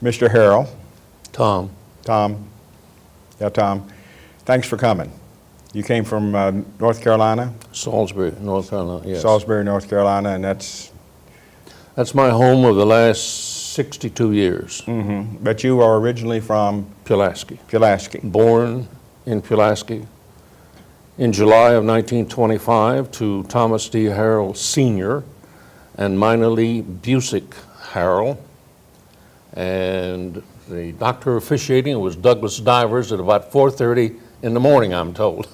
Mr. Harrell. Tom. Tom. Yeah, Tom. Thanks for coming. You came from North Carolina? Salisbury, North Carolina, yes. Salisbury, North Carolina, and That's my home of the last 62 years. But you are originally from Pulaski. Pulaski. Born in Pulaski in July of 1925 to Thomas D. Harrell Sr. and Mina Lee Busick Harrell. And the doctor officiating was Douglas Divers at about 4:30 in the morning, I'm told.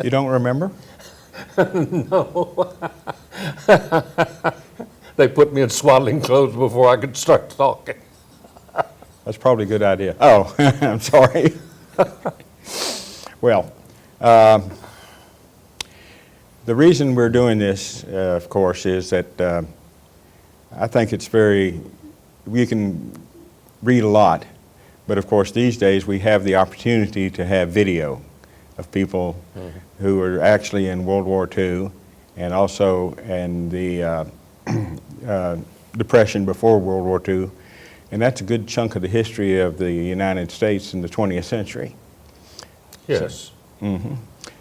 You don't remember? No. They put me in swaddling clothes before I could start talking. That's probably a good idea. Oh, I'm sorry. Well, the reason we're doing this, of course, is that I think it's we can read a lot, but of course these days we have the opportunity to have video of people who were actually in World War II and also in the Depression before World War II, and that's a good chunk of the history of the United States in the 20th century. Yes.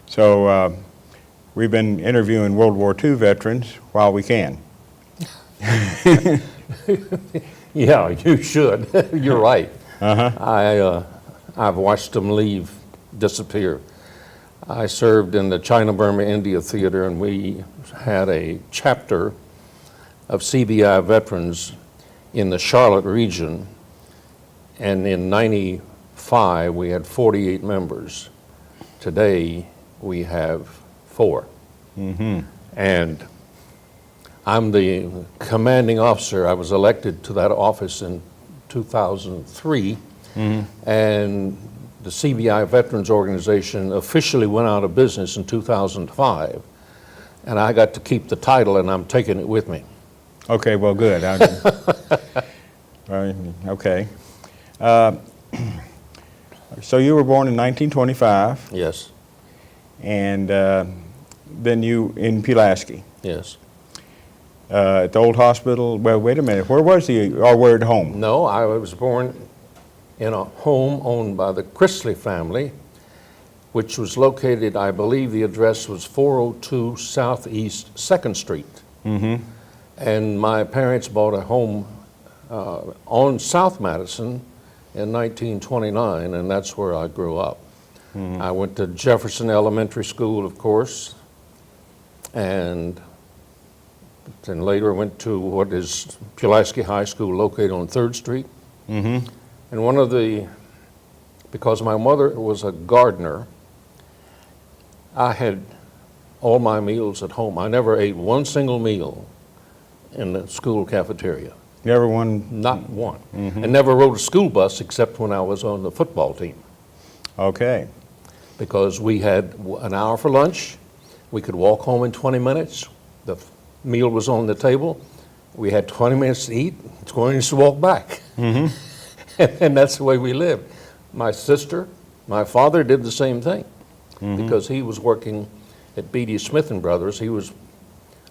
So we've been interviewing World War II veterans while we can. Yeah, you should. You're right. I've watched them disappear. I served in the China-Burma India Theater, and we had a chapter of CBI veterans in the Charlotte region, and in '95 we had 48 members. Today we have 4. And I'm the commanding officer. I was elected to that office in 2003, and the CBI Veterans Organization officially went out of business in 2005, and I got to keep the title, and I'm taking it with me. Okay, well, good. Okay. So you were born in 1925. Yes. And then you in Pulaski. Yes. At the old hospital. Well, wait a minute. Where was he, or where at home? No, I was born in a home owned by the Chrisley family, which was located, I believe the address was 402 Southeast 2nd Street. And my parents bought a home on South Madison in 1929, and that's where I grew up. I went to Jefferson Elementary School, of course, and then later went to what is Pulaski High School, located on 3rd Street. And because my mother was a gardener, I had all my meals at home. I never ate one single meal in the school cafeteria. Never one? Not one. And never rode a school bus except when I was on the football team. Okay. Because we had an hour for lunch. We could walk home in 20 minutes. The meal was on the table. We had 20 minutes to eat, 20 minutes to walk back. And that's the way we lived. My father did the same thing because he was working at B.D. Smith & Brothers. He was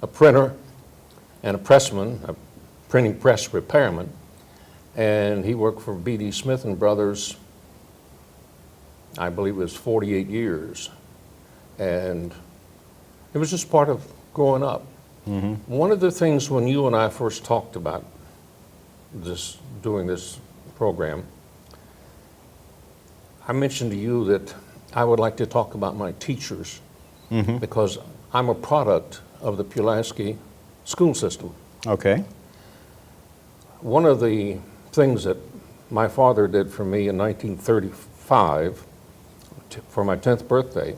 a printer and a pressman, a printing press repairman, and he worked for B.D. Smith & Brothers, I believe it was 48 years. And it was just part of growing up. One of the things when you and I first talked about doing this program, I mentioned to you that I would like to talk about my teachers because I'm a product of the Pulaski school system. Okay. One of the things that my father did for me in 1935 for my 10th birthday,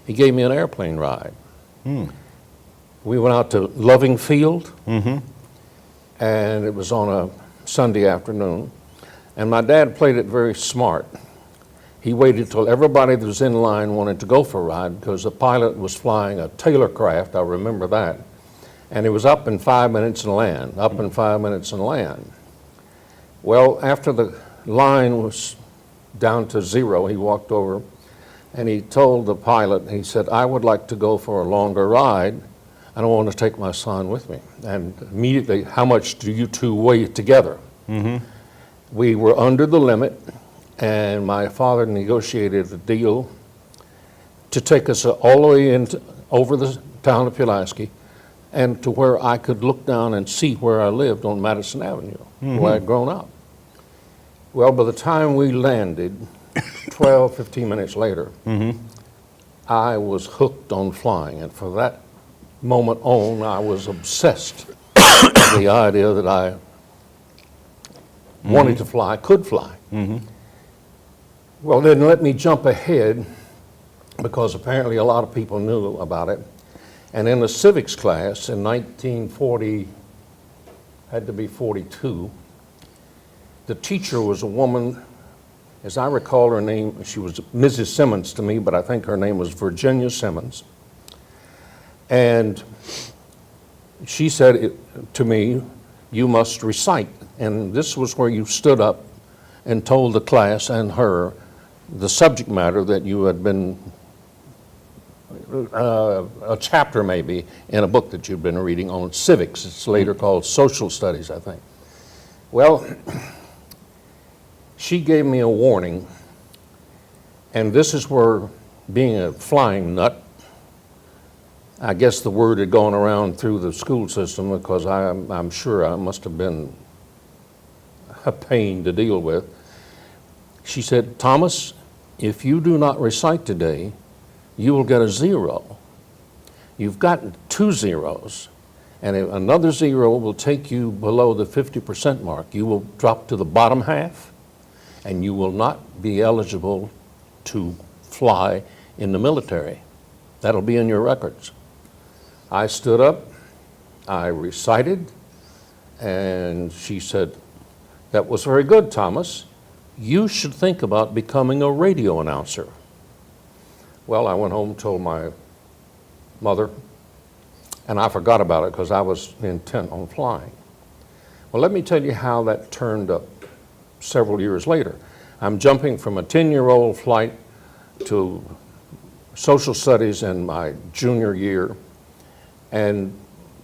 he gave me an airplane ride. We went out to Loving Field, and it was on a Sunday afternoon, and my dad played it very smart. He waited till everybody that was in line wanted to go for a ride because the pilot was flying a Taylor craft, I remember that, and it was up in 5 minutes and land, up in 5 minutes and land. Well, after the line was down to 0, he walked over and he told the pilot, he said, I would like to go for a longer ride. I don't want to take my son with me. And immediately, how much do you two weigh together? We were under the limit, and my father negotiated a deal to take us all the way over the town of Pulaski and to where I could look down and see where I lived on Madison Avenue, where I'd grown up. Well, by the time we landed, 12, 15 minutes later, I was hooked on flying, and for that moment on, I was obsessed with the idea that I wanted to fly, could fly. Well, then let me jump ahead, because apparently a lot of people knew about it. And in the civics class in 1940, had to be 42, the teacher was a woman, as I recall her name, she was Mrs. Simmons to me, but I think her name was Virginia Simmons. And she said to me, "You must recite." And this was where you stood up and told the class and her the subject matter that you had been, a chapter maybe, in a book that you'd been reading on civics. It's later called social studies, I think. Well, she gave me a warning, and this is where, being a flying nut, I guess the word had gone around through the school system, because I'm sure I must have been a pain to deal with. She said, "Thomas, if you do not recite today, you will get a 0. You've gotten 2 zeros, and another 0 will take you below the 50% mark. You will drop to the bottom half, and you will not be eligible to fly in the military. That'll be in your records." I stood up, I recited, and she said, "That was very good, Thomas. You should think about becoming a radio announcer." Well, I went home and told my mother, and I forgot about it because I was intent on flying. Well, let me tell you how that turned up several years later. I'm jumping from a 10-year-old flight to social studies in my junior year, and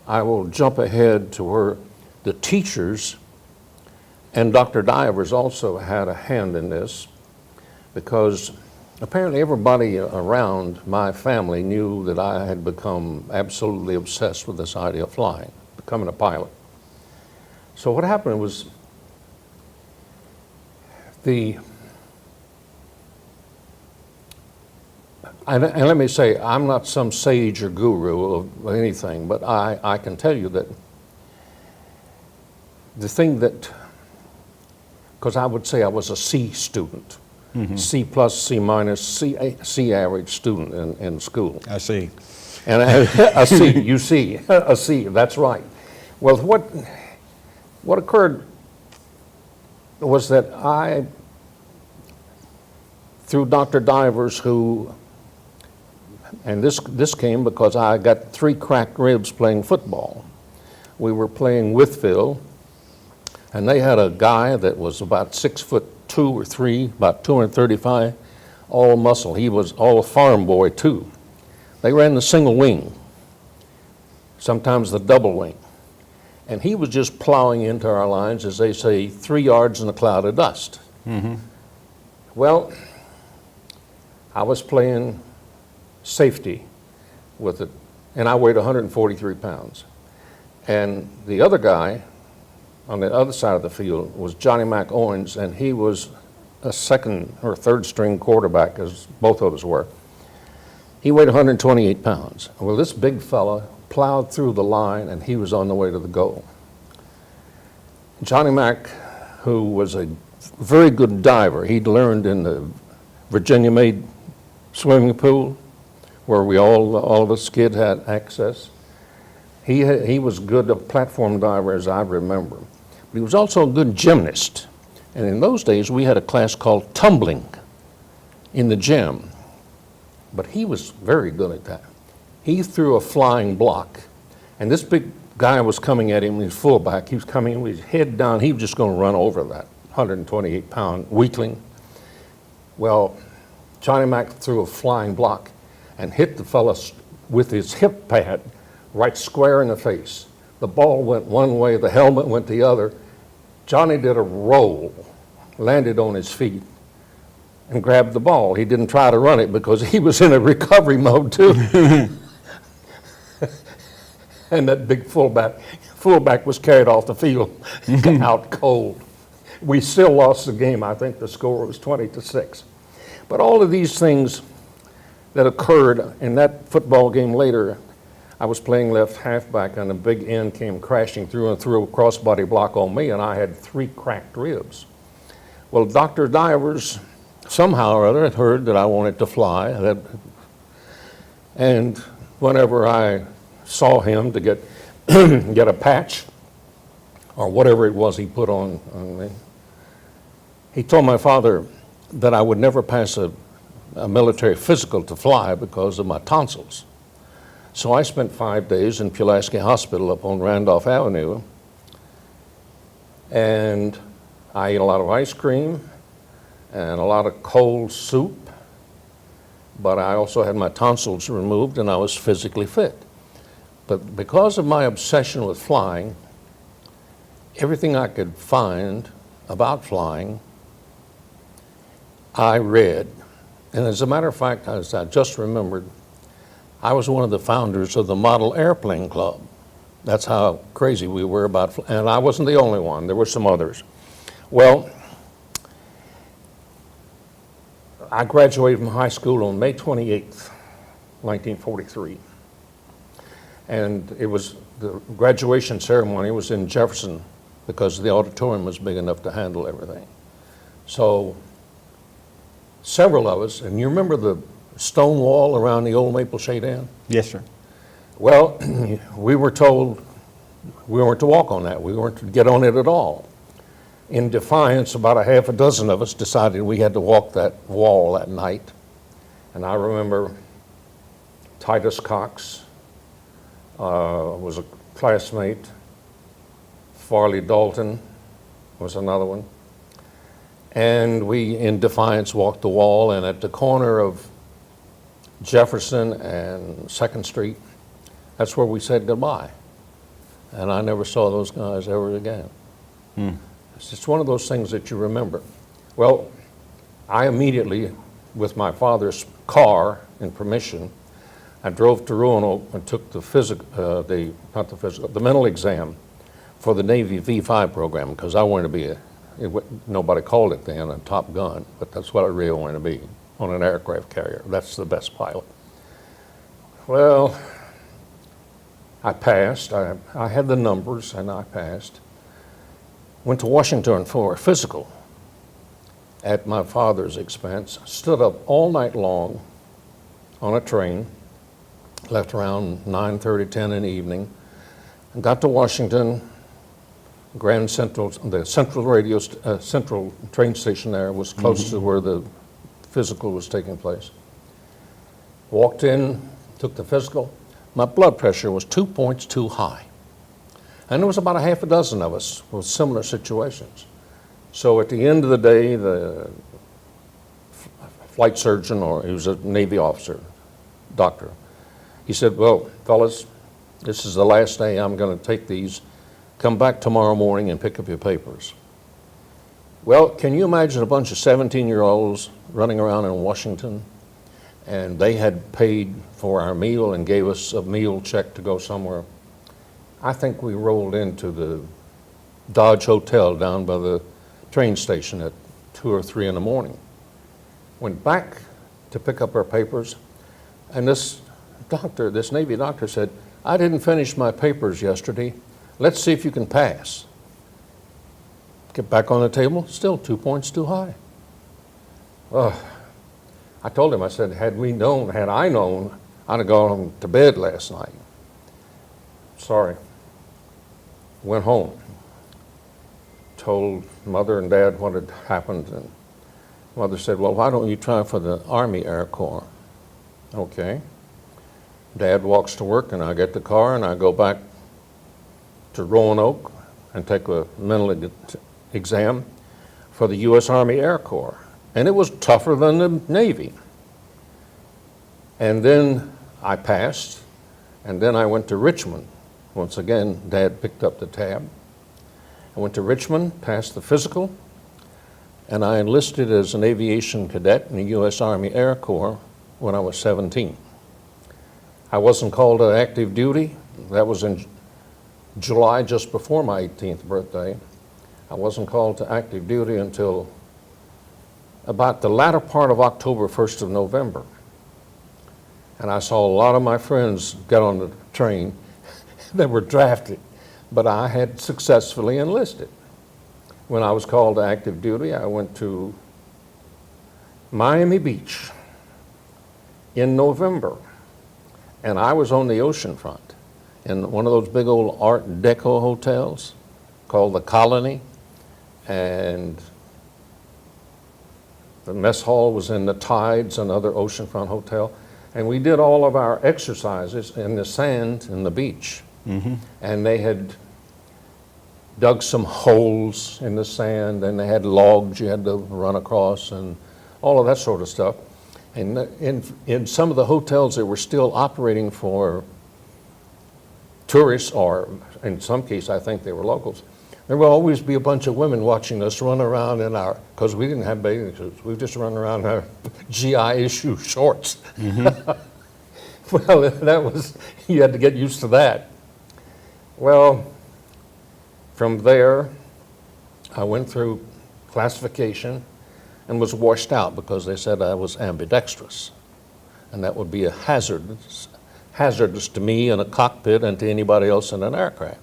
I will jump ahead to where the teachers and Dr. Divers also had a hand in this, because apparently everybody around my family knew that I had become absolutely obsessed with this idea of flying, becoming a pilot. So what happened was, and let me say, I'm not some sage or guru of anything, but I can tell you that the thing that, because I would say I was a C student, C plus, C minus, C average student in school. I see. And a C, you see, a C, that's right. Well, what occurred was that I, through Dr. Divers, who, and this came because I got 3 cracked ribs playing football. We were playing Withville, and they had a guy that was about 6'2" or 3", about 235, all muscle. He was all a farm boy too. They ran the single wing, sometimes the double wing. And he was just plowing into our lines, as they say, 3 yards in a cloud of dust. Well, I was playing safety with it, and I weighed 143 pounds. And the other guy on the other side of the field was Johnny Mac Owens, and he was a 2nd or 3rd string quarterback, as both of us were. He weighed 128 pounds. Well, this big fella plowed through the line, and he was on the way to the goal. Johnny Mac, who was a very good diver, he'd learned in the Virginia-made swimming pool, where we all of us kids had access. He was good a platform diver, as I remember. But he was also a good gymnast. And in those days, we had a class called tumbling in the gym. But he was very good at that. He threw a flying block, and this big guy was coming at him, he was fullback. He was coming with his head down. He was just going to run over that 128-pound weakling. Well, Johnny Mac threw a flying block and hit the fella with his hip pad right square in the face. The ball went one way, the helmet went the other. Johnny did a roll, landed on his feet, and grabbed the ball. He didn't try to run it because he was in a recovery mode too. And that big fullback was carried off the field out cold. We still lost the game. I think the score was 20-6. But all of these things that occurred in that football game later, I was playing left halfback and a big end came crashing through and threw a crossbody block on me, and I had 3 cracked ribs. Well, Dr. Divers somehow or other had heard that I wanted to fly, and whenever I saw him to get get a patch or whatever it was he put on me, he told my father that I would never pass a military physical to fly because of my tonsils. So I spent 5 days in Pulaski Hospital up on Randolph Avenue, and I ate a lot of ice cream and a lot of cold soup, but I also had my tonsils removed and I was physically fit. But because of my obsession with flying, everything I could find about flying, I read. And as a matter of fact, as I just remembered, I was one of the founders of the Model Airplane Club. That's how crazy we were about, and I wasn't the only one. There were some others. Well, I graduated from high school on May 28th, 1943. And it was, the graduation ceremony was in Jefferson because the auditorium was big enough to handle everything. So several of us, and you remember the stone wall around the old Maple Shade Inn? Yes, sir. Well, we were told we weren't to walk on that. We weren't to get on it at all. In defiance, about a half a dozen of us decided we had to walk that wall that night. And I remember Titus Cox was a classmate. Farley Dalton was another one. And we, in defiance, walked the wall, and at the corner of Jefferson and 2nd Street, that's where we said goodbye. And I never saw those guys ever again. It's just one of those things that you remember. Well, I immediately, with my father's car and permission, I drove to Roanoke and took the mental exam for the Navy V5 program, because I wanted to be nobody called it then, a Top Gun, but that's what I really wanted to be, on an aircraft carrier. That's the best pilot. Well, I passed. I had the numbers, and I passed. Went to Washington for a physical at my father's expense. Stood up all night long on a train, left around 9:30, 10 in the evening, and got to Washington. Grand Central, the central train station there was close to where the physical was taking place. Walked in, took the physical. My blood pressure was 2 points too high. And there was about a half a dozen of us with similar situations. So at the end of the day, the flight surgeon, or he was a Navy officer, doctor, he said, well, fellas, this is the last day I'm going to take these. Come back tomorrow morning and pick up your papers. Well, can you imagine a bunch of 17-year-olds running around in Washington, and they had paid for our meal and gave us a meal check to go somewhere? I think we rolled into the Dodge Hotel down by the train station at 2 or 3 in the morning. Went back to pick up our papers, and this Navy doctor said, I didn't finish my papers yesterday. Let's see if you can pass. Get back on the table, still 2 points too high. I told him, I said, had I known, I'd have gone to bed last night. Sorry. Went home. Told Mother and Dad what had happened, and Mother said, well, why don't you try for the Army Air Corps? Okay. Dad walks to work, and I get the car, and I go back to Roanoke and take a mental exam for the U.S. Army Air Corps. And it was tougher than the Navy. And then I passed, and then I went to Richmond. Once again, Dad picked up the tab. And I went to Richmond, passed the physical, and I enlisted as an aviation cadet in the U.S. Army Air Corps when I was 17. I wasn't called to active duty. That was in July, just before my 18th birthday. I wasn't called to active duty until about the latter part of October, 1st of November. And I saw a lot of my friends get on the train that were drafted, but I had successfully enlisted. When I was called to active duty, I went to Miami Beach in November, and I was on the ocean front in one of those big old Art Deco hotels called the Colony, and the mess hall was in the Tides, another oceanfront hotel, and we did all of our exercises in the sand in the beach. And they had dug some holes in the sand, and they had logs you had to run across and all of that sort of stuff. And in some of the hotels that were still operating for tourists, or in some cases I think they were locals, there will always be a bunch of women watching us run around in our, because we didn't have bathing suits, we just run around in our GI issue shorts. Well, that was, you had to get used to that. Well, from there, I went through classification and was washed out because they said I was ambidextrous. And that would be a hazardous to me in a cockpit and to anybody else in an aircraft.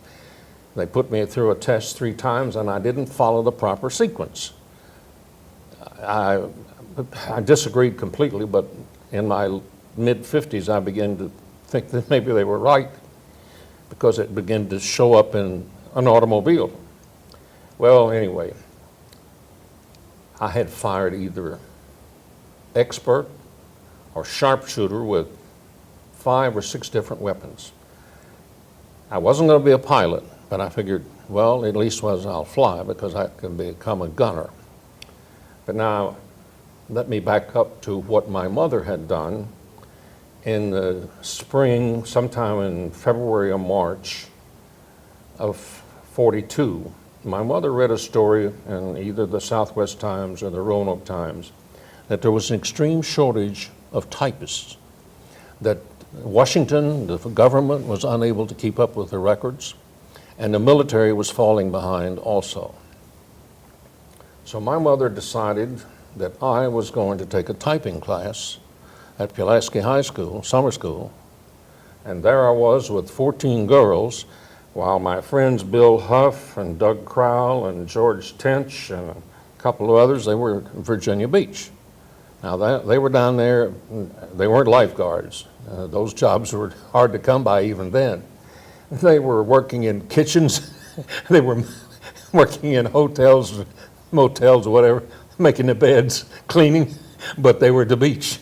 They put me through a test 3 times, and I didn't follow the proper sequence. I disagreed completely, but in my mid-50s, I began to think that maybe they were right, because it began to show up in an automobile. Well, anyway, I had fired either expert or sharpshooter with 5 or 6 different weapons. I wasn't going to be a pilot, but I figured, well, at least I'll fly because I can become a gunner. But now, let me back up to what my mother had done. In the spring, sometime in February or March of '42, my mother read a story in either the Southwest Times or the Roanoke Times that there was an extreme shortage of typists, that Washington, the government, was unable to keep up with the records, and the military was falling behind also. So my mother decided that I was going to take a typing class at Pulaski High School, summer school, and there I was with 14 girls, while my friends Bill Huff and Doug Crowell and George Tench and a couple of others, they were in Virginia Beach. Now they were down there, they weren't lifeguards. Those jobs were hard to come by even then. They were working in kitchens, they were working in hotels, motels, whatever, making the beds, cleaning, but they were at the beach.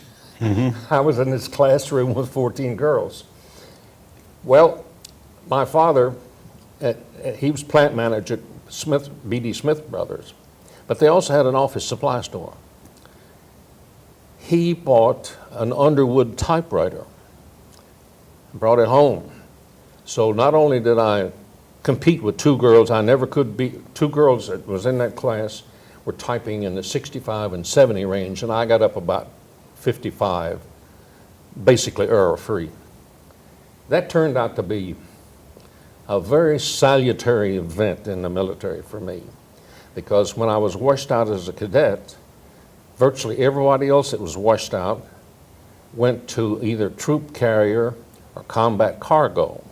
I was in this classroom with 14 girls. Well, my father, he was plant manager at B.D. Smith Brothers, but they also had an office supply store. He bought an Underwood typewriter, brought it home. So not only did I compete with 2 girls, I never could beat 2 girls that was in that class were typing in the 65 and 70 range, and I got up about 55, basically error-free. That turned out to be a very salutary event in the military for me, because when I was washed out as a cadet, virtually everybody else that was washed out went to either troop carrier or combat cargo.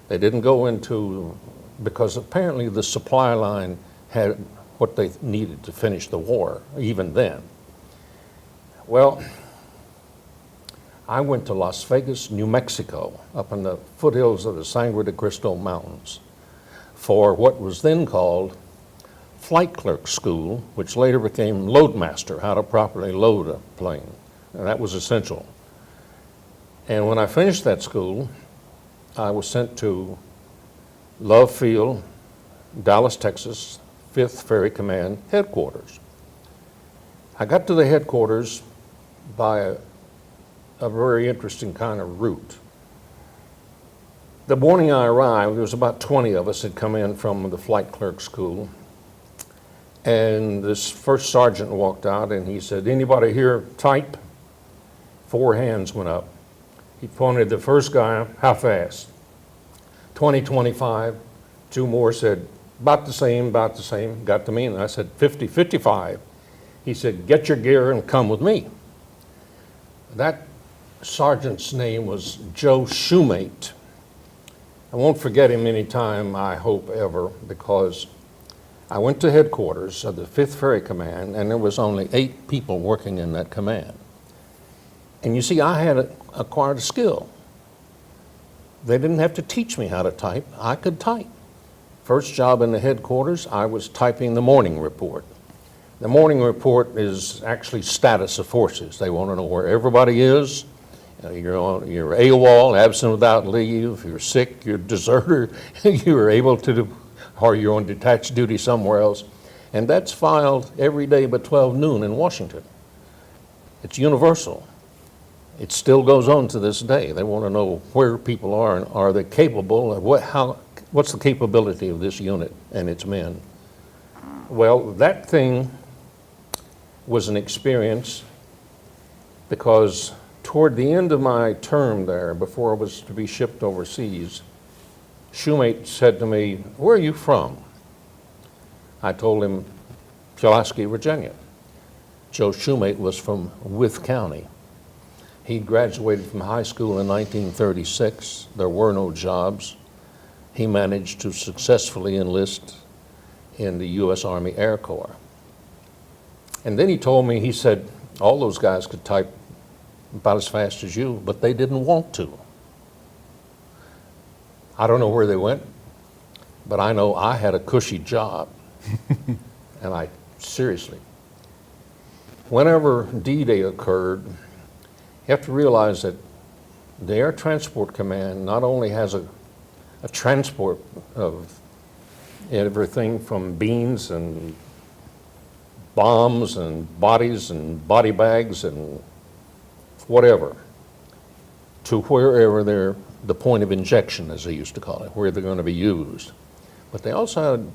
They didn't go into, because apparently the supply line had what they needed to finish the war, even then. Well, I went to Las Vegas, New Mexico, up in the foothills of the Sangre de Cristo Mountains, for what was then called flight clerk school, which later became loadmaster, how to properly load a plane. And that was essential. And when I finished that school, I was sent to Love Field, Dallas, Texas, 5th Ferry Command headquarters. I got to the headquarters by a very interesting kind of route. The morning I arrived, there was about 20 of us had come in from the flight clerk school. And this first sergeant walked out and he said, "Anybody here type?" 4 hands went up. He pointed the first guy, "How fast?" 20, 25. 2 more said, about the same, about the same. Got to me and I said, 50, 55. He said, "Get your gear and come with me." That sergeant's name was Joe Shoemate. I won't forget him any time, I hope, ever, because I went to headquarters of the 5th Ferry Command, and there was only 8 people working in that command. And you see, I had acquired a skill. They didn't have to teach me how to type. I could type. First job in the headquarters, I was typing the morning report. The morning report is actually status of forces. They want to know where everybody is. You're AWOL, absent without leave. You're sick, you're deserter, you're able to do, or you're on detached duty somewhere else. And that's filed every day but 12 noon in Washington. It's universal. It still goes on to this day. They want to know where people are and are they capable of what's the capability of this unit and its men. Well, that thing was an experience because toward the end of my term there, before I was to be shipped overseas, Shoemate said to me, "Where are you from?" I told him, Pulaski, Virginia. Joe Shoemate was from Wythe County. He graduated from high school in 1936. There were no jobs. He managed to successfully enlist in the U.S. Army Air Corps. And then he told me, he said, all those guys could type about as fast as you, but they didn't want to. I don't know where they went, but I know I had a cushy job. And I, seriously, whenever D-Day occurred, you have to realize that the Air Transport Command not only has a transport of everything from beans and bombs and bodies and body bags and whatever, to wherever they're the point of injection, as they used to call it, where they're going to be used. But they also had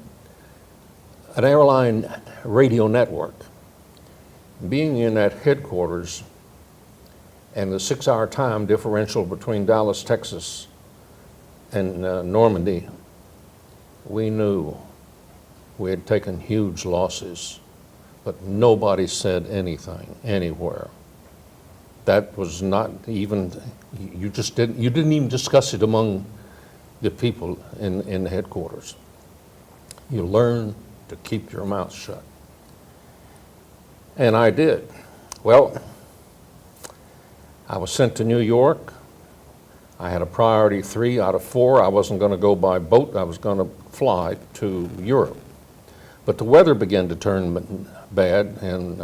an airline radio network. Being in that headquarters and the 6-hour time differential between Dallas, Texas and Normandy, we knew we had taken huge losses, but nobody said anything anywhere. That was not even, you didn't even discuss it among the people in the headquarters. You learn to keep your mouth shut. And I did. Well, I was sent to New York. I had a priority 3 out of 4. I wasn't going to go by boat. I was going to fly to Europe. But the weather began to turn bad in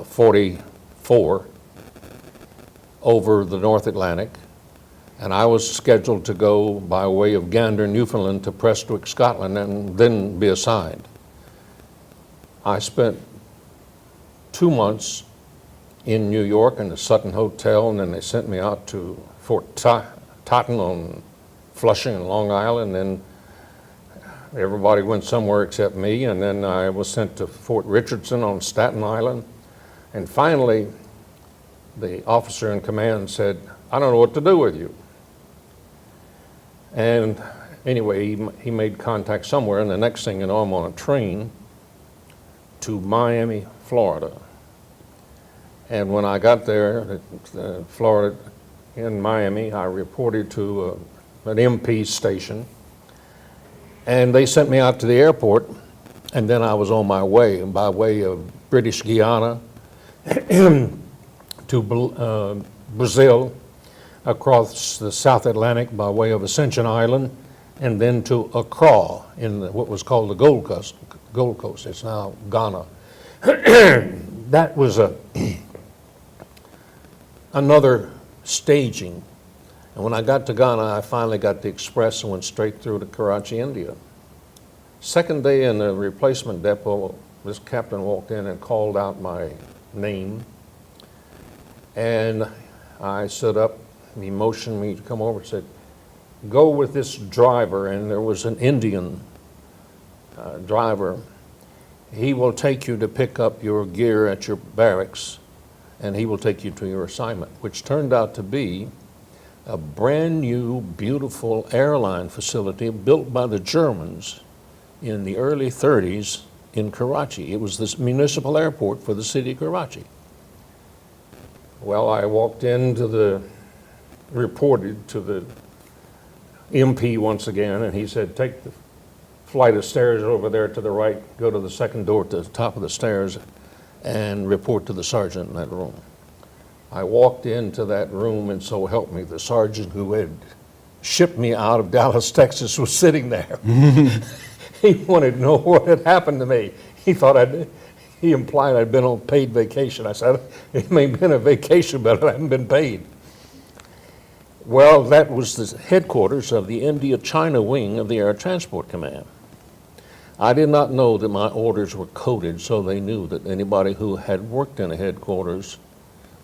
44 over the North Atlantic, and I was scheduled to go by way of Gander, Newfoundland to Prestwick, Scotland, and then be assigned. I spent 2 months in New York in the Sutton Hotel, and then they sent me out to Fort Totten on Flushing and Long Island, and everybody went somewhere except me, and then I was sent to Fort Richardson on Staten Island, and finally the officer in command said, "I don't know what to do with you." And anyway, he made contact somewhere, and the next thing you know, I'm on a train to Miami, Florida. And when I got there, Florida, in Miami, I reported to an MP station, and they sent me out to the airport, and then I was on my way, by way of British Guiana to Brazil, across the South Atlantic by way of Ascension Island, and then to Accra in what was called the Gold Coast. It's now Ghana. That was another staging. And when I got to Ghana, I finally got the express and went straight through to Karachi, India. Second day in the replacement depot, this captain walked in and called out my name. And I stood up, and he motioned me to come over and said, go with this driver, and there was an Indian driver. He will take you to pick up your gear at your barracks, and he will take you to your assignment, which turned out to be a brand new, beautiful airline facility built by the Germans in the early 30s in Karachi. It was this municipal airport for the city of Karachi. Well, I walked into reported to the MP once again, and he said, take the flight of stairs over there to the right, go to the second door to the top of the stairs, and report to the sergeant in that room. I walked into that room, and so help me, the sergeant who had shipped me out of Dallas, Texas, was sitting there. He wanted to know what had happened to me. He implied I'd been on paid vacation. I said, it may have been a vacation, but I haven't been paid. Well, that was the headquarters of the India-China wing of the Air Transport Command. I did not know that my orders were coded, so they knew that anybody who had worked in a headquarters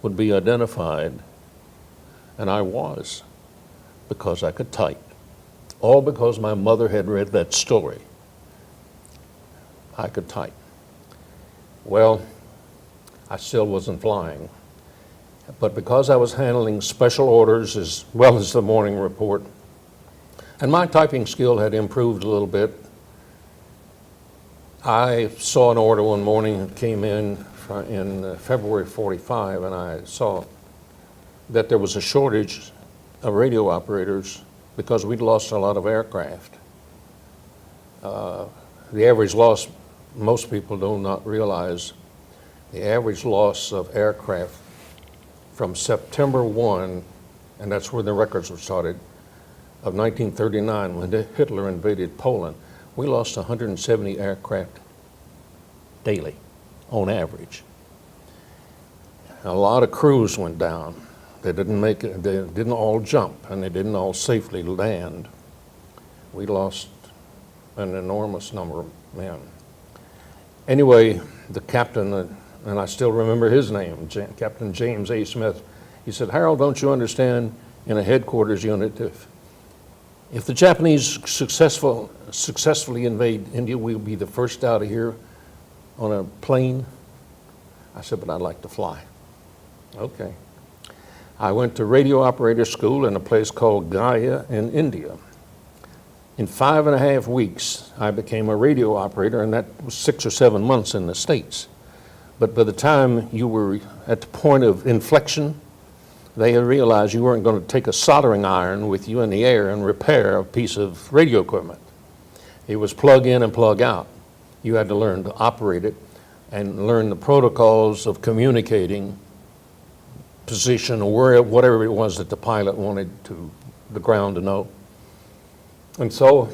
would be identified, and I was, because I could type. All because my mother had read that story. I could type. Well, I still wasn't flying. But because I was handling special orders as well as the morning report, and my typing skill had improved a little bit, I saw an order one morning that came in February 45, and I saw that there was a shortage of radio operators because we'd lost a lot of aircraft. The average loss, most people do not realize, the average loss of aircraft from September 1, and that's where the records were started, of 1939 when Hitler invaded Poland, we lost 170 aircraft daily on average. A lot of crews went down. They didn't make it, they didn't all jump, and they didn't all safely land. We lost an enormous number of men. Anyway, the captain, and I still remember his name, Captain James A. Smith, he said, Harrell, don't you understand, in a headquarters unit, if the Japanese successfully invade India, we'll be the first out of here on a plane? I said, but I'd like to fly. Okay. I went to radio operator school in a place called Gaya in India. In 5.5 weeks, I became a radio operator, and that was 6 or 7 months in the States. But by the time you were at the point of inflection, they had realized you weren't going to take a soldering iron with you in the air and repair a piece of radio equipment. It was plug in and plug out. You had to learn to operate it and learn the protocols of communicating position or whatever it was that the pilot wanted the ground to know. And so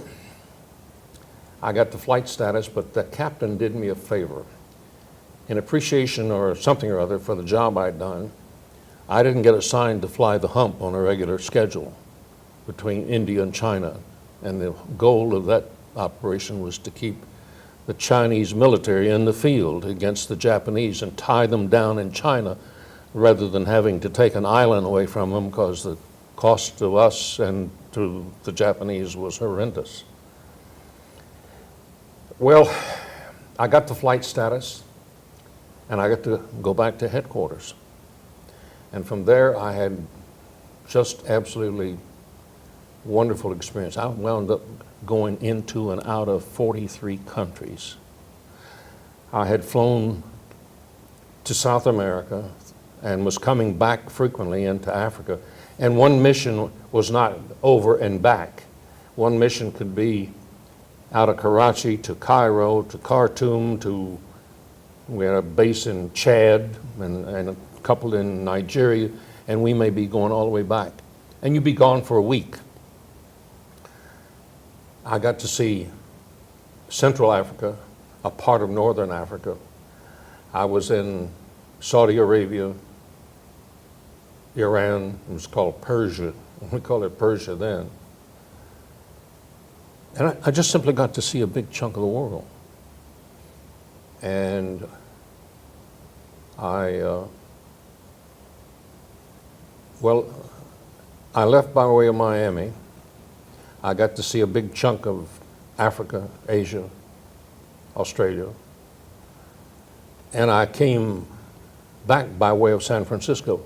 I got the flight status, but the captain did me a favor. In appreciation or something or other for the job I'd done, I didn't get assigned to fly the hump on a regular schedule between India and China. And the goal of that operation was to keep the Chinese military in the field against the Japanese and tie them down in China rather than having to take an island away from them, because the cost to us and to the Japanese was horrendous. Well, I got the flight status, and I got to go back to headquarters. And from there, I had just absolutely wonderful experience. I wound up going into and out of 43 countries. I had flown to South America and was coming back frequently into Africa. And one mission was not over and back. One mission could be out of Karachi to Cairo to Khartoum we had a base in Chad and a couple in Nigeria, and we may be going all the way back. And you'd be gone for a week. I got to see Central Africa, a part of Northern Africa. I was in Saudi Arabia, Iran, it was called Persia. We called it Persia then. And I just simply got to see a big chunk of the world. And I left by way of Miami, I got to see a big chunk of Africa, Asia, Australia. And I came back by way of San Francisco.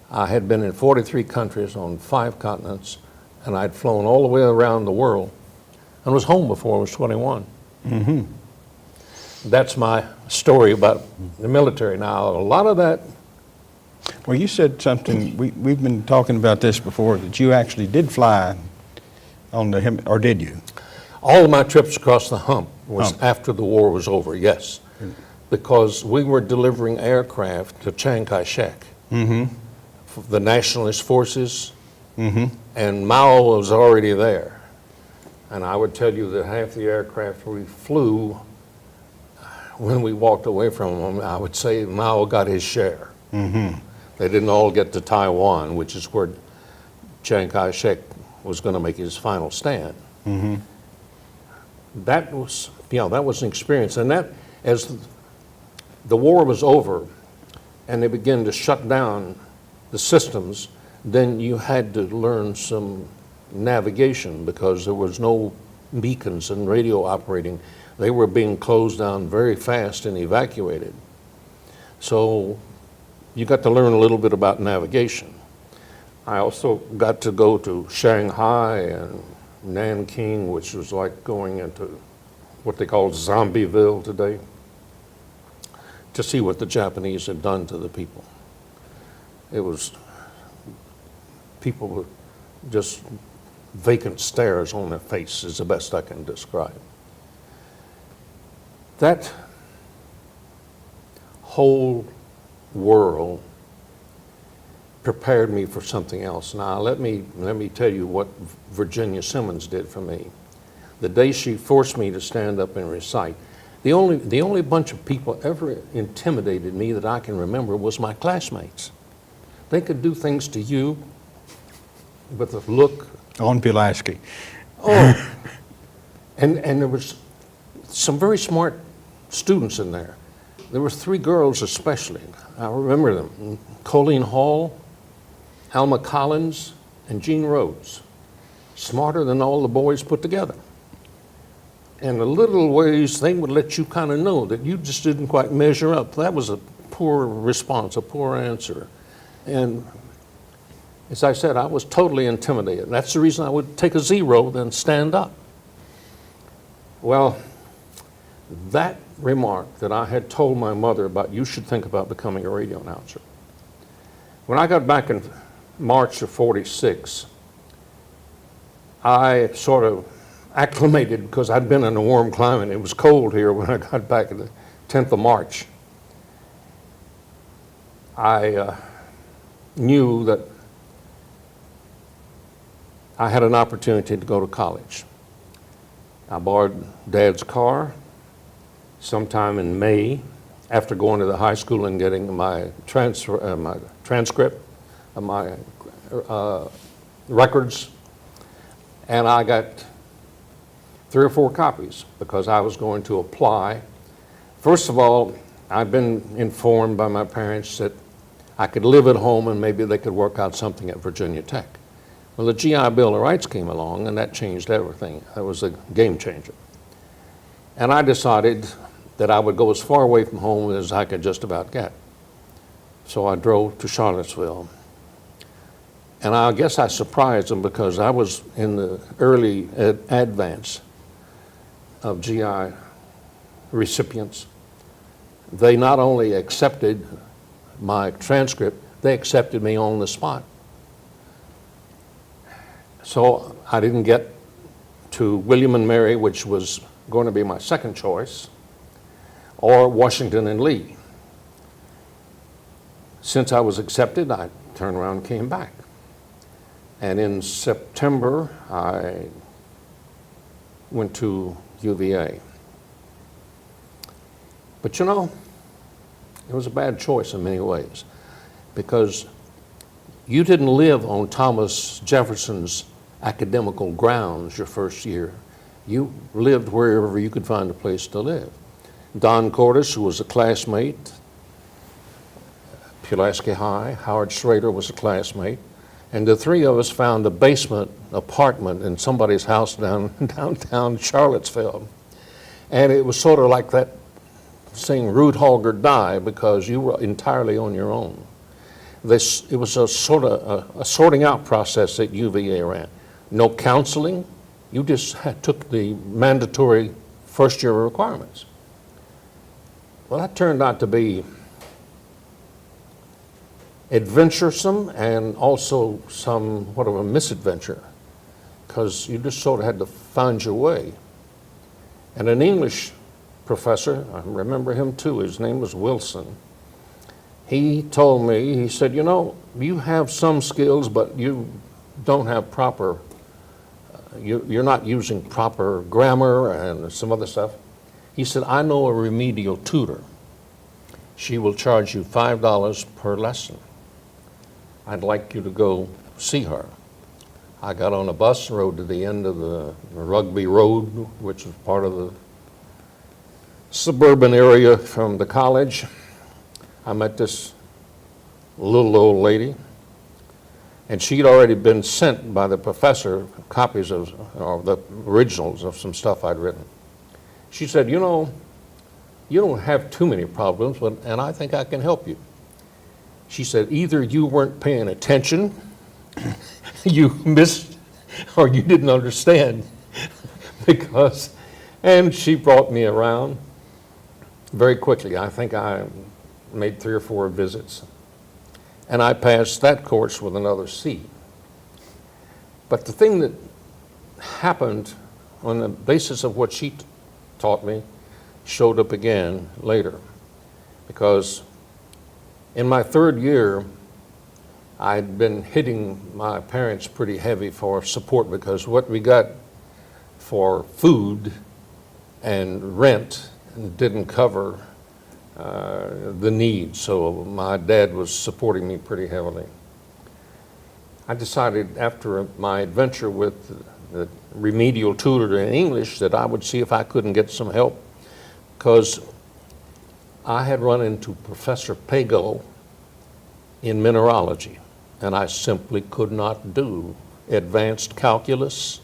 I had been in 43 countries on 5 continents, and I'd flown all the way around the world and was home before I was 21. Mm-hmm. That's my story about the military. Now, a lot of that. Well, you said something, we've been talking about this before, that you actually did fly on the, or did you? All of my trips across the hump was Hump. after the war was over, yes. Because we were delivering aircraft to Chiang Kai-shek, the nationalist forces, and Mao was already there. And I would tell you that half the aircraft we flew, when we walked away from them, I would say Mao got his share. They didn't all get to Taiwan, which is where Chiang Kai-shek was going to make his final stand. That was, that was an experience. And that, as the war was over and they began to shut down the systems, then you had to learn some navigation because there was no beacons and radio operating. They were being closed down very fast and evacuated. So you got to learn a little bit about navigation. I also got to go to Shanghai and Nanking, which was like going into what they call Zombieville today, to see what the Japanese had done to the people. It was people with just vacant stares on their face is the best I can describe. That whole world prepared me for something else. Now let me tell you what Virginia Simmons did for me. The day she forced me to stand up and recite, the only bunch of people ever intimidated me that I can remember was my classmates. They could do things to you with a look. On Pulaski. Oh, and there was some very smart students in there. There were 3 girls especially. I remember them. Colleen Hall, Alma Collins, and Jean Rhodes. Smarter than all the boys put together. And the little ways they would let you kind of know that you just didn't quite measure up. That was a poor response, a poor answer. And as I said, I was totally intimidated. That's the reason I would take a 0, then stand up. Well, that remark that I had told my mother about, you should think about becoming a radio announcer. When I got back in March of '46, I sort of acclimated because I'd been in a warm climate. It was cold here when I got back on the 10th of March. I knew that I had an opportunity to go to college. I borrowed Dad's car sometime in May after going to the high school and getting my transcript, my records, and I got 3 or 4 copies because I was going to apply. First of all, I've been informed by my parents that I could live at home and maybe they could work out something at Virginia Tech. Well, the GI Bill of Rights came along and that changed everything. That was a game changer. And I decided that I would go as far away from home as I could just about get. So I drove to Charlottesville. And I guess I surprised them because I was in the early advance of GI recipients. They not only accepted my transcript, they accepted me on the spot. So I didn't get to William and Mary, which was going to be my second choice, or Washington and Lee. Since I was accepted, I turned around and came back. And in September, I went to UVA. But you know, it was a bad choice in many ways because you didn't live on Thomas Jefferson's academical grounds your first year. You lived wherever you could find a place to live. Don Cordes, who was a classmate, Pulaski High, Howard Schrader was a classmate, And the three of us found a basement apartment in somebody's house downtown Charlottesville. And it was sort of like that saying, root, hog, or die, because you were entirely on your own. It was a sort of a sorting out process that UVA ran. No counseling. You just took the mandatory first year requirements. Well, that turned out to be adventuresome and also somewhat of a misadventure, because you just sort of had to find your way. And an English professor, I remember him too, his name was Wilson. He told me, he said, you know, you have some skills, but you don't have proper, you're not using proper grammar and some other stuff. He said, I know a remedial tutor. She will charge you $5 per lesson. I'd like you to go see her. I got on a bus and rode to the end of the Rugby Road, which was part of the suburban area from the college. I met this little old lady, and she'd already been sent by the professor copies of, or the originals of some stuff I'd written. She said, you know, you don't have too many problems, and I think I can help you. She said, either you weren't paying attention, you missed, or you didn't understand, because, and she brought me around very quickly. I think I made 3 or 4 visits, and I passed that course with another C. But the thing that happened on the basis of what she taught me showed up again later, because in my 3rd year, I'd been hitting my parents pretty heavy for support, because what we got for food and rent didn't cover the needs, so my dad was supporting me pretty heavily. I decided after my adventure with the remedial tutor in English that I would see if I couldn't get some help, because I had run into Professor Pago in mineralogy, and I simply could not do advanced calculus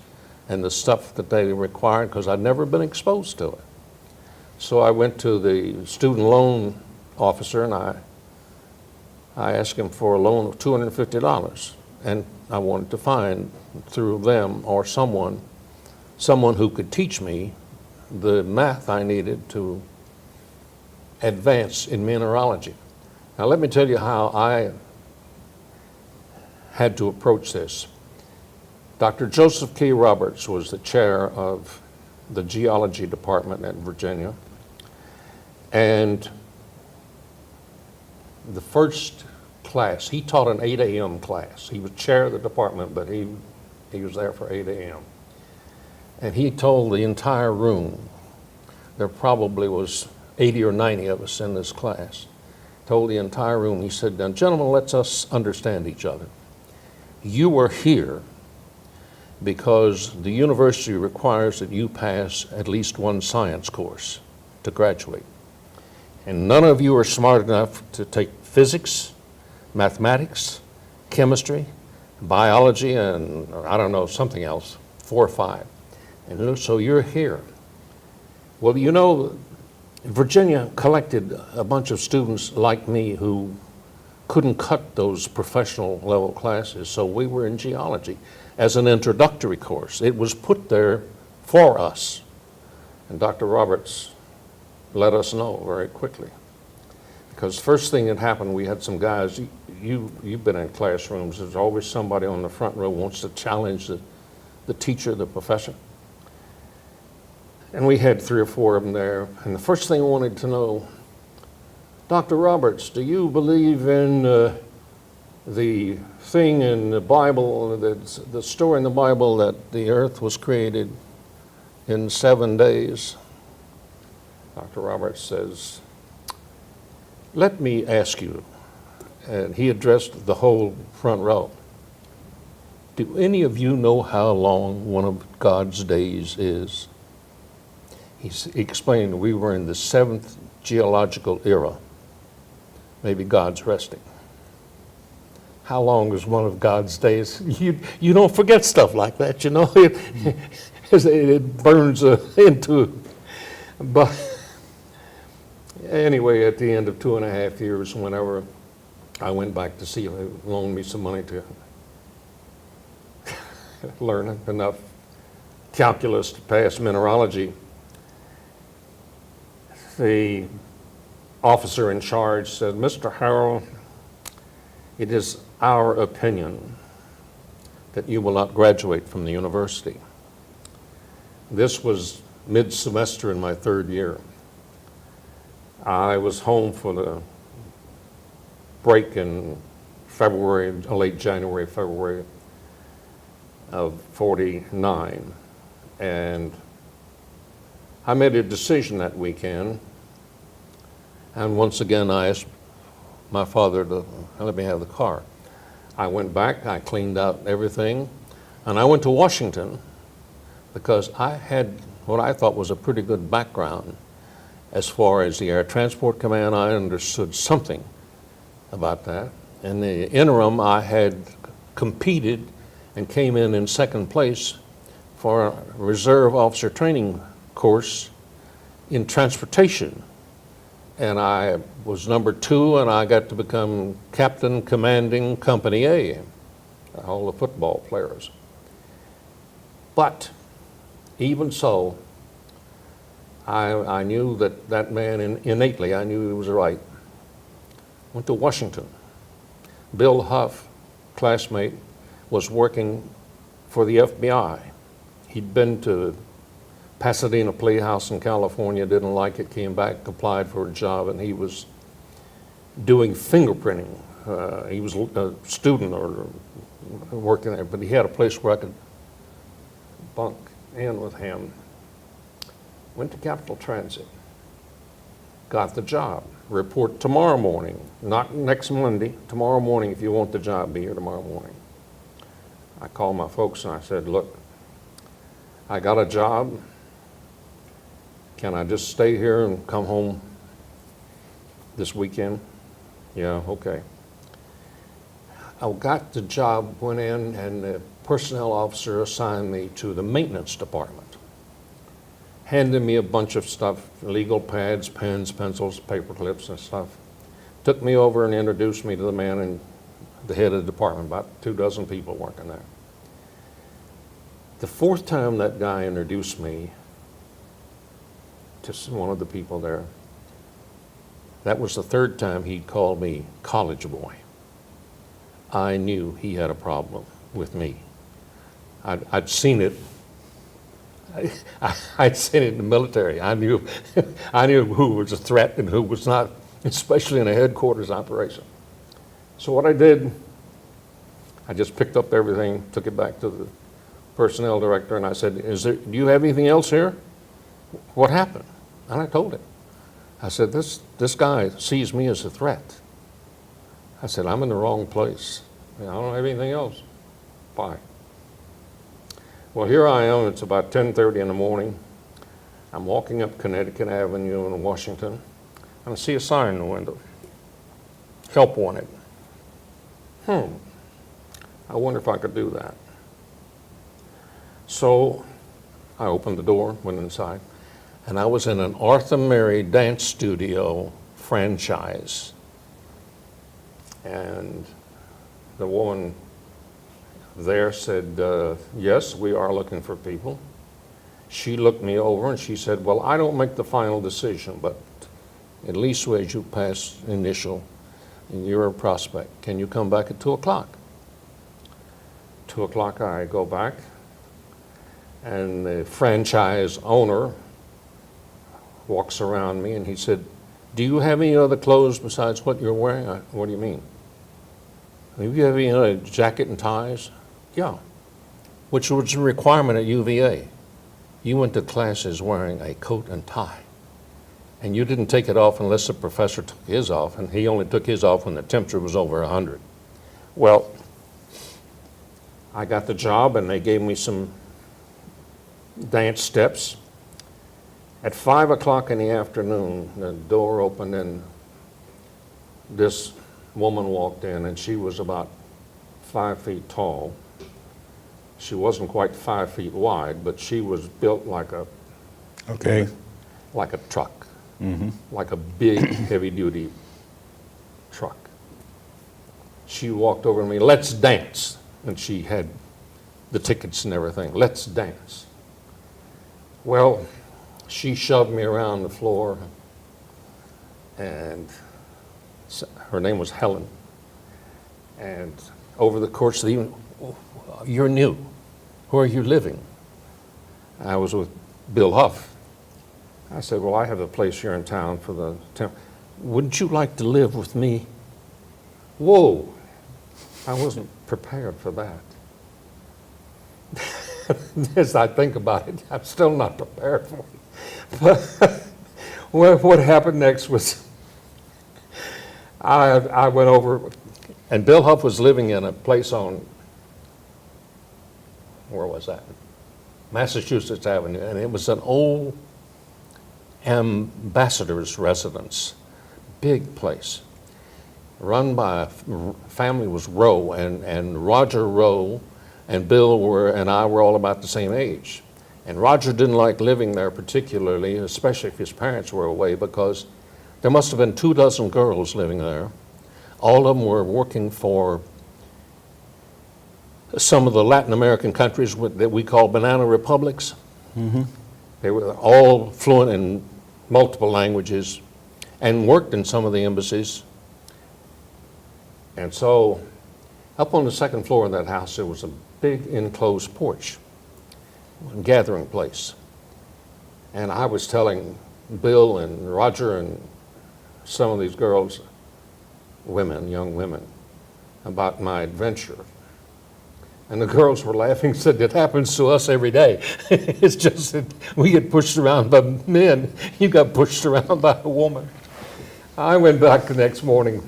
and the stuff that they required, because I'd never been exposed to it. So I went to the student loan officer, and I asked him for a loan of $250, and I wanted to find through them or someone who could teach me the math I needed to advance in mineralogy. Now let me tell you how I had to approach this. Dr. Joseph K. Roberts was the chair of the geology department at Virginia, and the first class, he taught an 8 a.m. class. He was chair of the department, but he was there for 8 a.m. And he told the entire room, there probably was 80 or 90 of us in this class, told the entire room, he said, now gentlemen, let's us understand each other. You are here because the university requires that you pass at least 1 science course to graduate. And none of you are smart enough to take physics, mathematics, chemistry, biology, and I don't know, something else, 4 or 5. And so you're here. Well, you know, Virginia collected a bunch of students like me who couldn't cut those professional level classes, so we were in geology as an introductory course. It was put there for us. And Dr. Roberts let us know very quickly. Because first thing that happened, we had some guys, you've been in classrooms, there's always somebody on the front row who wants to challenge the teacher, the professor. And we had 3 or 4 of them there. And the first thing I wanted to know, Dr. Roberts, do you believe in the thing in the Bible, the story in the Bible that the earth was created in 7 days? Dr. Roberts says, let me ask you, and he addressed the whole front row, do any of you know how long one of God's days is? He explained we were in the 7th geological era. Maybe God's resting. how long is one of God's days? You don't forget stuff like that, you know. It burns into. But anyway, at the end of 2.5 years, whenever I went back to see him, he loaned me some money to learn enough calculus to pass mineralogy. The officer in charge said, "Mr. Harrell, it is our opinion that you will not graduate from the university." This was mid-semester in my 3rd year. I was home for the break in February, late January, February of '49, and I made a decision that weekend, and once again I asked my father to let me have the car. I went back, I cleaned out everything, and I went to Washington because I had what I thought was a pretty good background as far as the Air Transport Command. I understood something about that. In the interim, I had competed and came in 2nd place for a reserve officer training course in transportation. And I was number 2, and I got to become captain commanding Company A, all the football players. But even so, I knew that man innately, I knew he was right. Went to Washington. Bill Huff, classmate, was working for the FBI. He'd been to Pasadena Playhouse in California, didn't like it, came back, applied for a job, and he was doing fingerprinting. He was a student or working there, but he had a place where I could bunk in with him. Went to Capital Transit, got the job. Report tomorrow morning, not next Monday, tomorrow morning. If you want the job, be here tomorrow morning. I called my folks and I said, "Look, I got a job. Can I just stay here and come home this weekend?" "Yeah, okay." I got the job, went in, and the personnel officer assigned me to the maintenance department. Handed me a bunch of stuff, legal pads, pens, pencils, paper clips and stuff. Took me over and introduced me to the man and the head of the department, about 24 people working there. The 4th time that guy introduced me to one of the people there, that was the 3rd time he'd called me college boy. I knew he had a problem with me. I'd seen it. I'd seen it in the military. I knew who was a threat and who was not, especially in a headquarters operation. So what I did, I just picked up everything, took it back to the personnel director, and I said, do you have anything else here? What happened? And I told him. I said, this guy sees me as a threat. I said, I'm in the wrong place. I don't have anything else. Bye. Well, here I am. It's about 10:30 in the morning. I'm walking up Connecticut Avenue in Washington, and I see a sign in the window. Help wanted. I wonder if I could do that. So I opened the door, went inside, and I was in an Arthur Mary dance studio franchise. And the woman there said, yes, we are looking for people. She looked me over and she said, well, I don't make the final decision, but at least as you pass initial, and you're a prospect. Can you come back at 2 o'clock? 2 o'clock, I go back, and the franchise owner walks around me and he said, do you have any other clothes besides what you're wearing? What do you mean? Do you have any other jacket and ties? Yeah, which was a requirement at UVA. You went to classes wearing a coat and tie, and you didn't take it off unless the professor took his off, and he only took his off when the temperature was over 100. Well, I got the job, and they gave me some dance steps. At 5 o'clock in the afternoon, the door opened, and this woman walked in, and she was about 5 feet tall. She wasn't quite 5 feet wide, but she was built like a Okay. truck, like a big, heavy-duty truck. She walked over to me, "Let's dance," and she had the tickets and everything. "Let's dance." Well, she shoved me around the floor, and her name was Helen. And over the course of the evening, "You're new. Where are you living?" I was with Bill Huff. I said, "Well, I have a place here in town for the temp. Wouldn't you like to live with me?" Whoa, I wasn't prepared for that. As I think about it, I'm still not prepared for it. But what happened next was I went over, and Bill Huff was living in a place on, where was that? Massachusetts Avenue, and it was an old ambassador's residence, big place, run by a family was Rowe, and Roger Rowe and Bill and I were all about the same age. And Roger didn't like living there particularly, especially if his parents were away, because there must have been 24 girls living there. All of them were working for some of the Latin American countries that we call banana republics. They were all fluent in multiple languages and worked in some of the embassies. And so up on the second floor of that house, there was a big enclosed porch, a gathering place. And I was telling Bill and Roger and some of these girls, young women, about my adventure. And the girls were laughing, said, "It happens to us every day." It's just that we get pushed around by men. You got pushed around by a woman. I went back the next morning,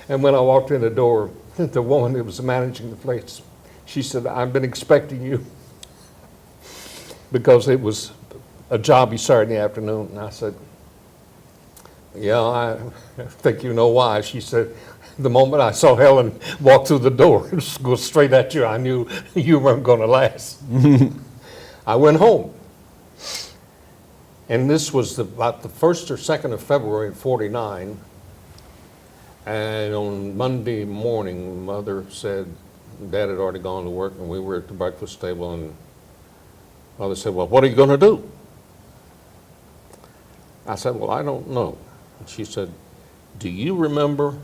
and when I walked in the door, the woman that was managing the place, she said, "I've been expecting you," because it was a job you started in the afternoon. And I said, "Yeah, I think you know why." She said, "The moment I saw Helen walk through the door, go straight at you, I knew you weren't going to last." I went home. And this was about the 1st or 2nd of February of '49. And on Monday morning, Mother said Dad had already gone to work, and we were at the breakfast table, and Mother said, "Well, what are you going to do?" I said, "Well, I don't know." And she said, "Do you remember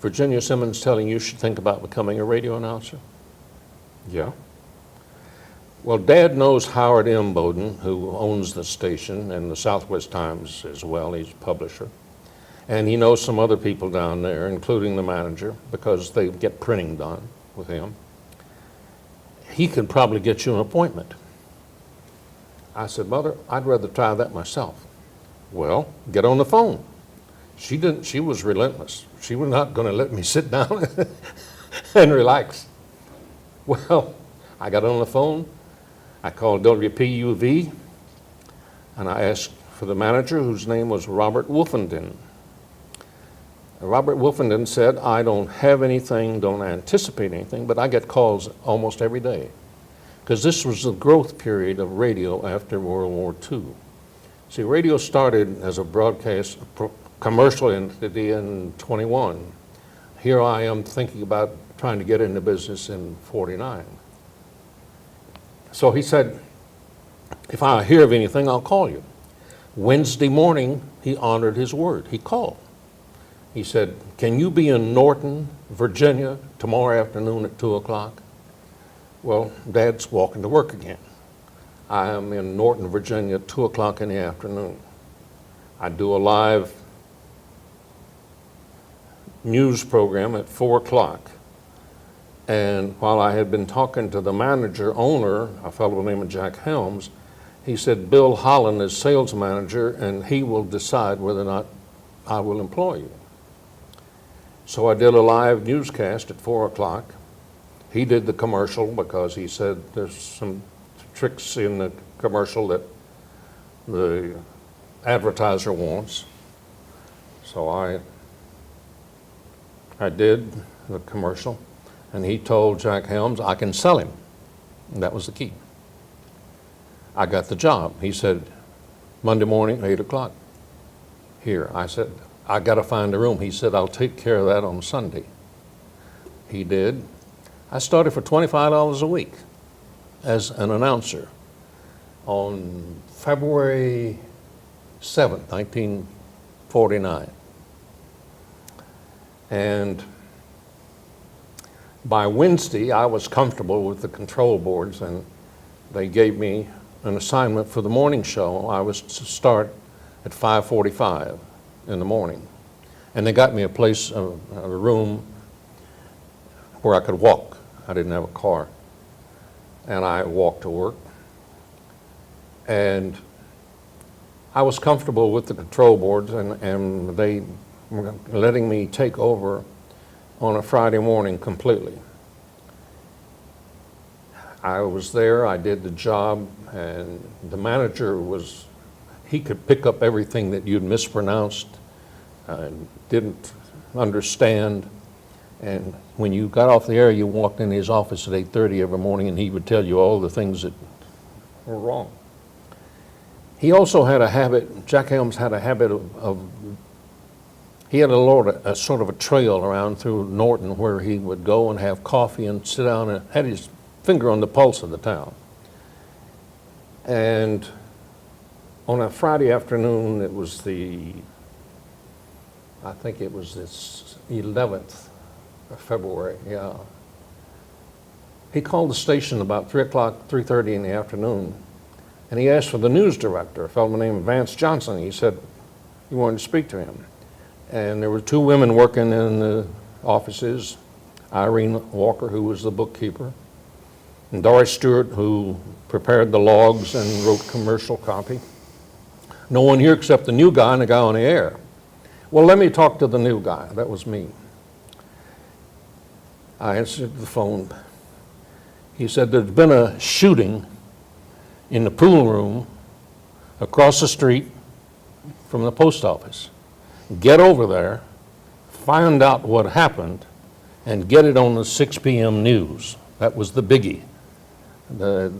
Virginia Simmons telling you should think about becoming a radio announcer?" "Yeah." "Well, Dad knows Howard M. Bowden, who owns the station and the Southwest Times as well. He's a publisher. And he knows some other people down there, including the manager, because they get printing done with him. He could probably get you an appointment." I said, "Mother, I'd rather try that myself." "Well, get on the phone." She didn't. She was relentless. She was not going to let me sit down and relax. Well, I got on the phone. I called WPUV, and I asked for the manager, whose name was Robert Wolfenden. Robert Wolfenden said, "I don't have anything, don't anticipate anything," but I get calls almost every day, because this was the growth period of radio after World War II. See, radio started as a broadcast commercial entity in '21. Here I am thinking about trying to get into business in '49. So he said, "If I hear of anything, I'll call you." Wednesday morning, he honored his word. He called. He said, "Can you be in Norton, Virginia, tomorrow afternoon at 2 o'clock? Well, Dad's walking to work again. I am in Norton, Virginia, 2 o'clock in the afternoon. I do a live news program at 4 o'clock. And while I had been talking to the owner, a fellow named Jack Helms, he said, "Bill Holland is sales manager, and he will decide whether or not I will employ you." So I did a live newscast at 4 o'clock. He did the commercial because he said there's some tricks in the commercial that the advertiser wants. So I I did the commercial, and he told Jack Helms I can sell him. And that was the key. I got the job. He said, Monday morning, 8 o'clock. Here. I said, I got to find a room. He said, I'll take care of that on Sunday. He did. I started for $25 a week as an announcer on February 7th, 1949. And by Wednesday, I was comfortable with the control boards, and they gave me an assignment for the morning show. I was to start at 5:45 in the morning. And they got me a place, a room where I could walk. I didn't have a car. And I walked to work. And I was comfortable with the control boards, and they were letting me take over on a Friday morning completely. I was there, I did the job, and the manager was, he could pick up everything that you'd mispronounced, didn't understand. And when you got off the air, you walked in his office at 8:30 every morning, and he would tell you all the things that were wrong. He also had a habit, Jack Helms had a habit he had a sort of a trail around through Norton where he would go and have coffee and sit down and had his finger on the pulse of the town. And on a Friday afternoon, it was I think it was this 11th of February, yeah. He called the station about 3 o'clock, 3:30 in the afternoon, and he asked for the news director, a fellow named Vance Johnson. He said he wanted to speak to him. And there were two women working in the offices, Irene Walker, who was the bookkeeper, and Doris Stewart, who prepared the logs and wrote commercial copy. No one here except the new guy and the guy on the air. Well, let me talk to the new guy. That was me. I answered the phone. He said, there's been a shooting in the pool room across the street from the post office. Get over there, find out what happened, and get it on the 6 p.m. news. That was the biggie.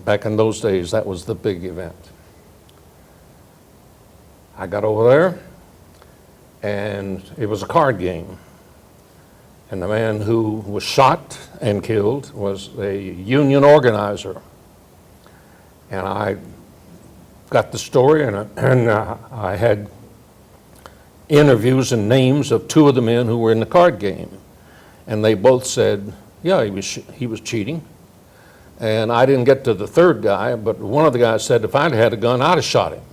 Back in those days, that was the big event. I got over there, and it was a card game. And the man who was shot and killed was a union organizer. And I got the story, and I had interviews and names of two of the men who were in the card game. And they both said, yeah, he was cheating. And I didn't get to the third guy, but one of the guys said, if I'd had a gun, I'd have shot him.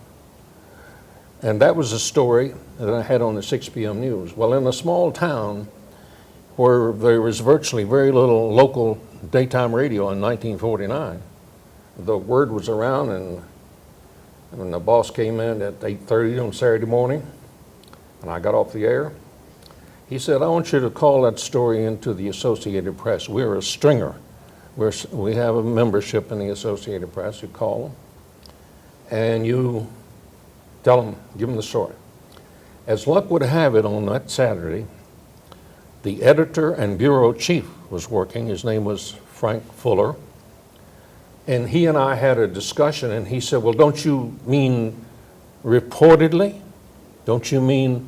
And that was a story that I had on the 6 p.m. news. Well, in a small town where there was virtually very little local daytime radio in 1949, the word was around, and when the boss came in at 8:30 on Saturday morning, and I got off the air, he said, I want you to call that story into the Associated Press. We're a stringer. We have a membership in the Associated Press. You call them, and you tell them, give them the story. As luck would have it, on that Saturday, the editor and bureau chief was working. His name was Frank Fuller. And he and I had a discussion, and he said, well, don't you mean reportedly? Don't you mean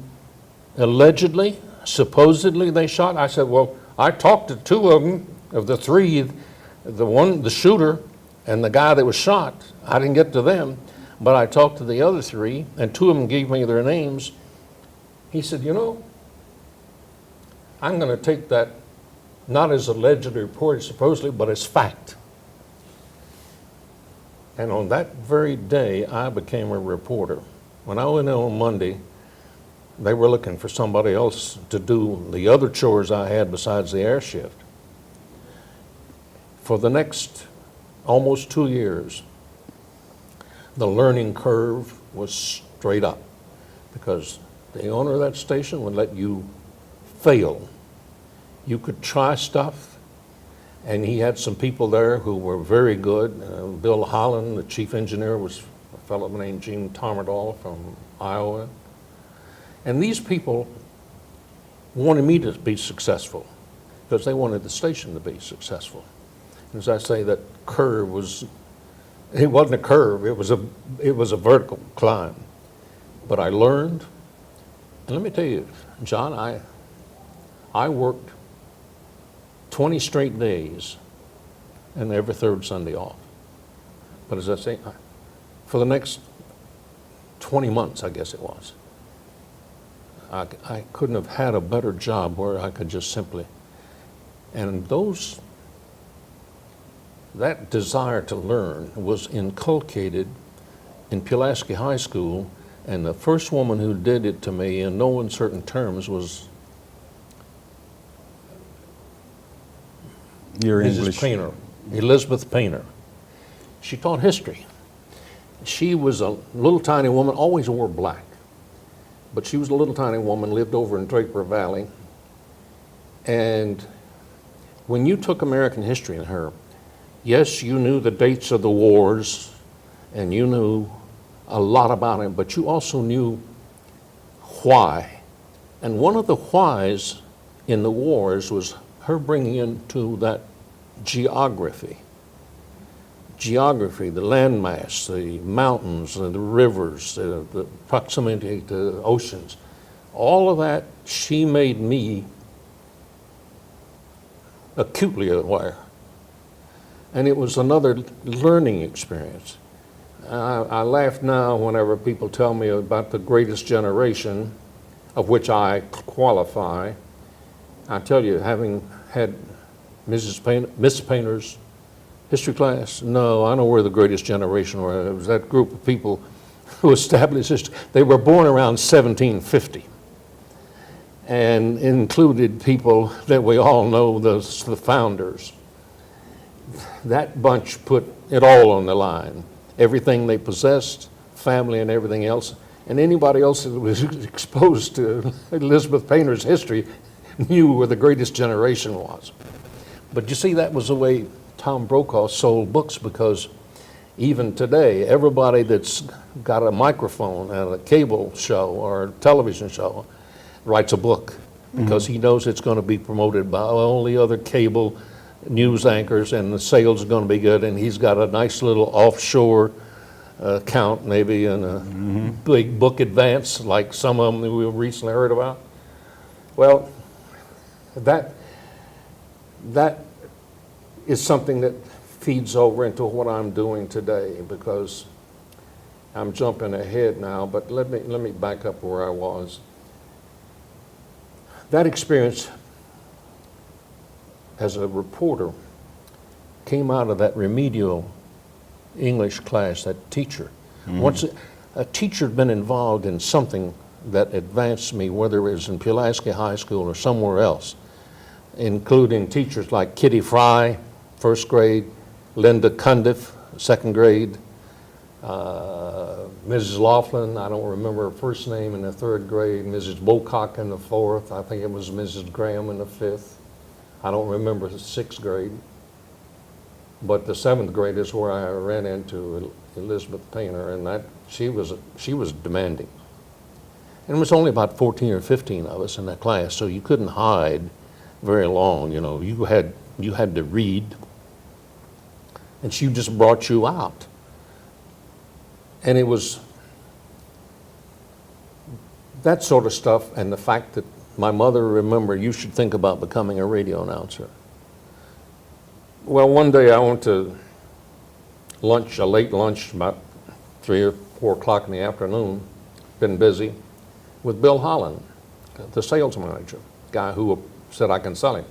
allegedly, supposedly they shot? I said, well, I talked to two of them, of the three, the shooter and the guy that was shot. I didn't get to them, but I talked to the other three, and two of them gave me their names. He said, you know, I'm going to take that not as allegedly reported, supposedly, but as fact. And on that very day, I became a reporter. When I went in on Monday, they were looking for somebody else to do the other chores I had besides the air shift. For the next almost 2 years, the learning curve was straight up, because the owner of that station would let you fail. You could try stuff, and he had some people there who were very good. Bill Holland, the chief engineer, was a fellow named Gene Tomerdal from Iowa. And these people wanted me to be successful because they wanted the station to be successful. As I say, that curve was, it wasn't a curve, it was a vertical climb. But I learned, and let me tell you, John, I worked 20 straight days and every third Sunday off. But as I say, for the next 20 months, I guess it was, I couldn't have had a better job where I could just simply, and that desire to learn was inculcated in Pulaski High School, and the first woman who did it to me in no uncertain terms was Your Mrs. English. Painter, Elizabeth Painter. She taught history. She was a little tiny woman, always wore black, but she was a little tiny woman, lived over in Draper Valley, and when you took American history in her, yes, you knew the dates of the wars, and you knew a lot about it, but you also knew why. And one of the whys in the wars was her bringing into that geography. Geography, the landmass, the mountains, the rivers, the proximity to oceans, all of that, she made me acutely aware. And it was another learning experience. I laugh now whenever people tell me about the greatest generation, of which I qualify. I tell you, having had Miss Painter's history class, no, I know we're the greatest generation. It was that group of people who established history. They were born around 1750 and included people that we all know, the founders. That bunch put it all on the line. Everything they possessed, family and everything else. And anybody else that was exposed to Elizabeth Painter's history knew where the greatest generation was. But you see, that was the way Tom Brokaw sold books, because even today, everybody that's got a microphone at a cable show or a television show writes a book, because he knows it's going to be promoted by all the other cable news anchors, and the sales are going to be good, and he's got a nice little offshore account maybe in a big book advance like some of them that we recently heard about. Well, that is something that feeds over into what I'm doing today, because I'm jumping ahead now, but let me back up where I was. That experience as a reporter came out of that remedial English class, that teacher. Once a teacher had been involved in something that advanced me, whether it was in Pulaski High School or somewhere else, including teachers like Kitty Fry, first grade, Linda Cundiff, second grade, Mrs. Laughlin, I don't remember her first name, in the third grade, Mrs. Bocock in the fourth, I think it was Mrs. Graham in the fifth. I don't remember the sixth grade, but the seventh grade is where I ran into Elizabeth Painter, and that she was demanding. And it was only about 14 or 15 of us in that class, so you couldn't hide very long. You know, you had to read, and she just brought you out. And it was that sort of stuff, and the fact that my mother remembered, you should think about becoming a radio announcer. Well, one day I went to lunch, a late lunch, about 3 or 4 o'clock in the afternoon, been busy, with Bill Holland, the sales manager, guy who said I can sell him.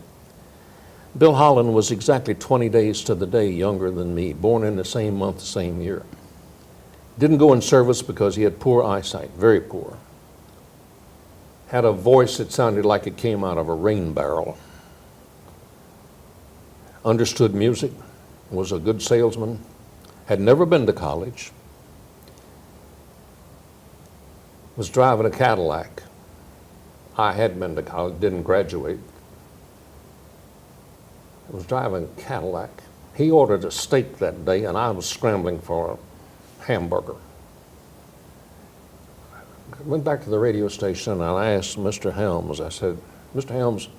Bill Holland was exactly 20 days to the day younger than me, born in the same month, same year. Didn't go in service because he had poor eyesight, very poor. Had a voice that sounded like it came out of a rain barrel. Understood music, was a good salesman, had never been to college, was driving a Cadillac. I had been to college, didn't graduate. I was driving a Cadillac. He ordered a steak that day, and I was scrambling for a hamburger. I went back to the radio station, and I asked Mr. Helms, I said, Mr. Helms,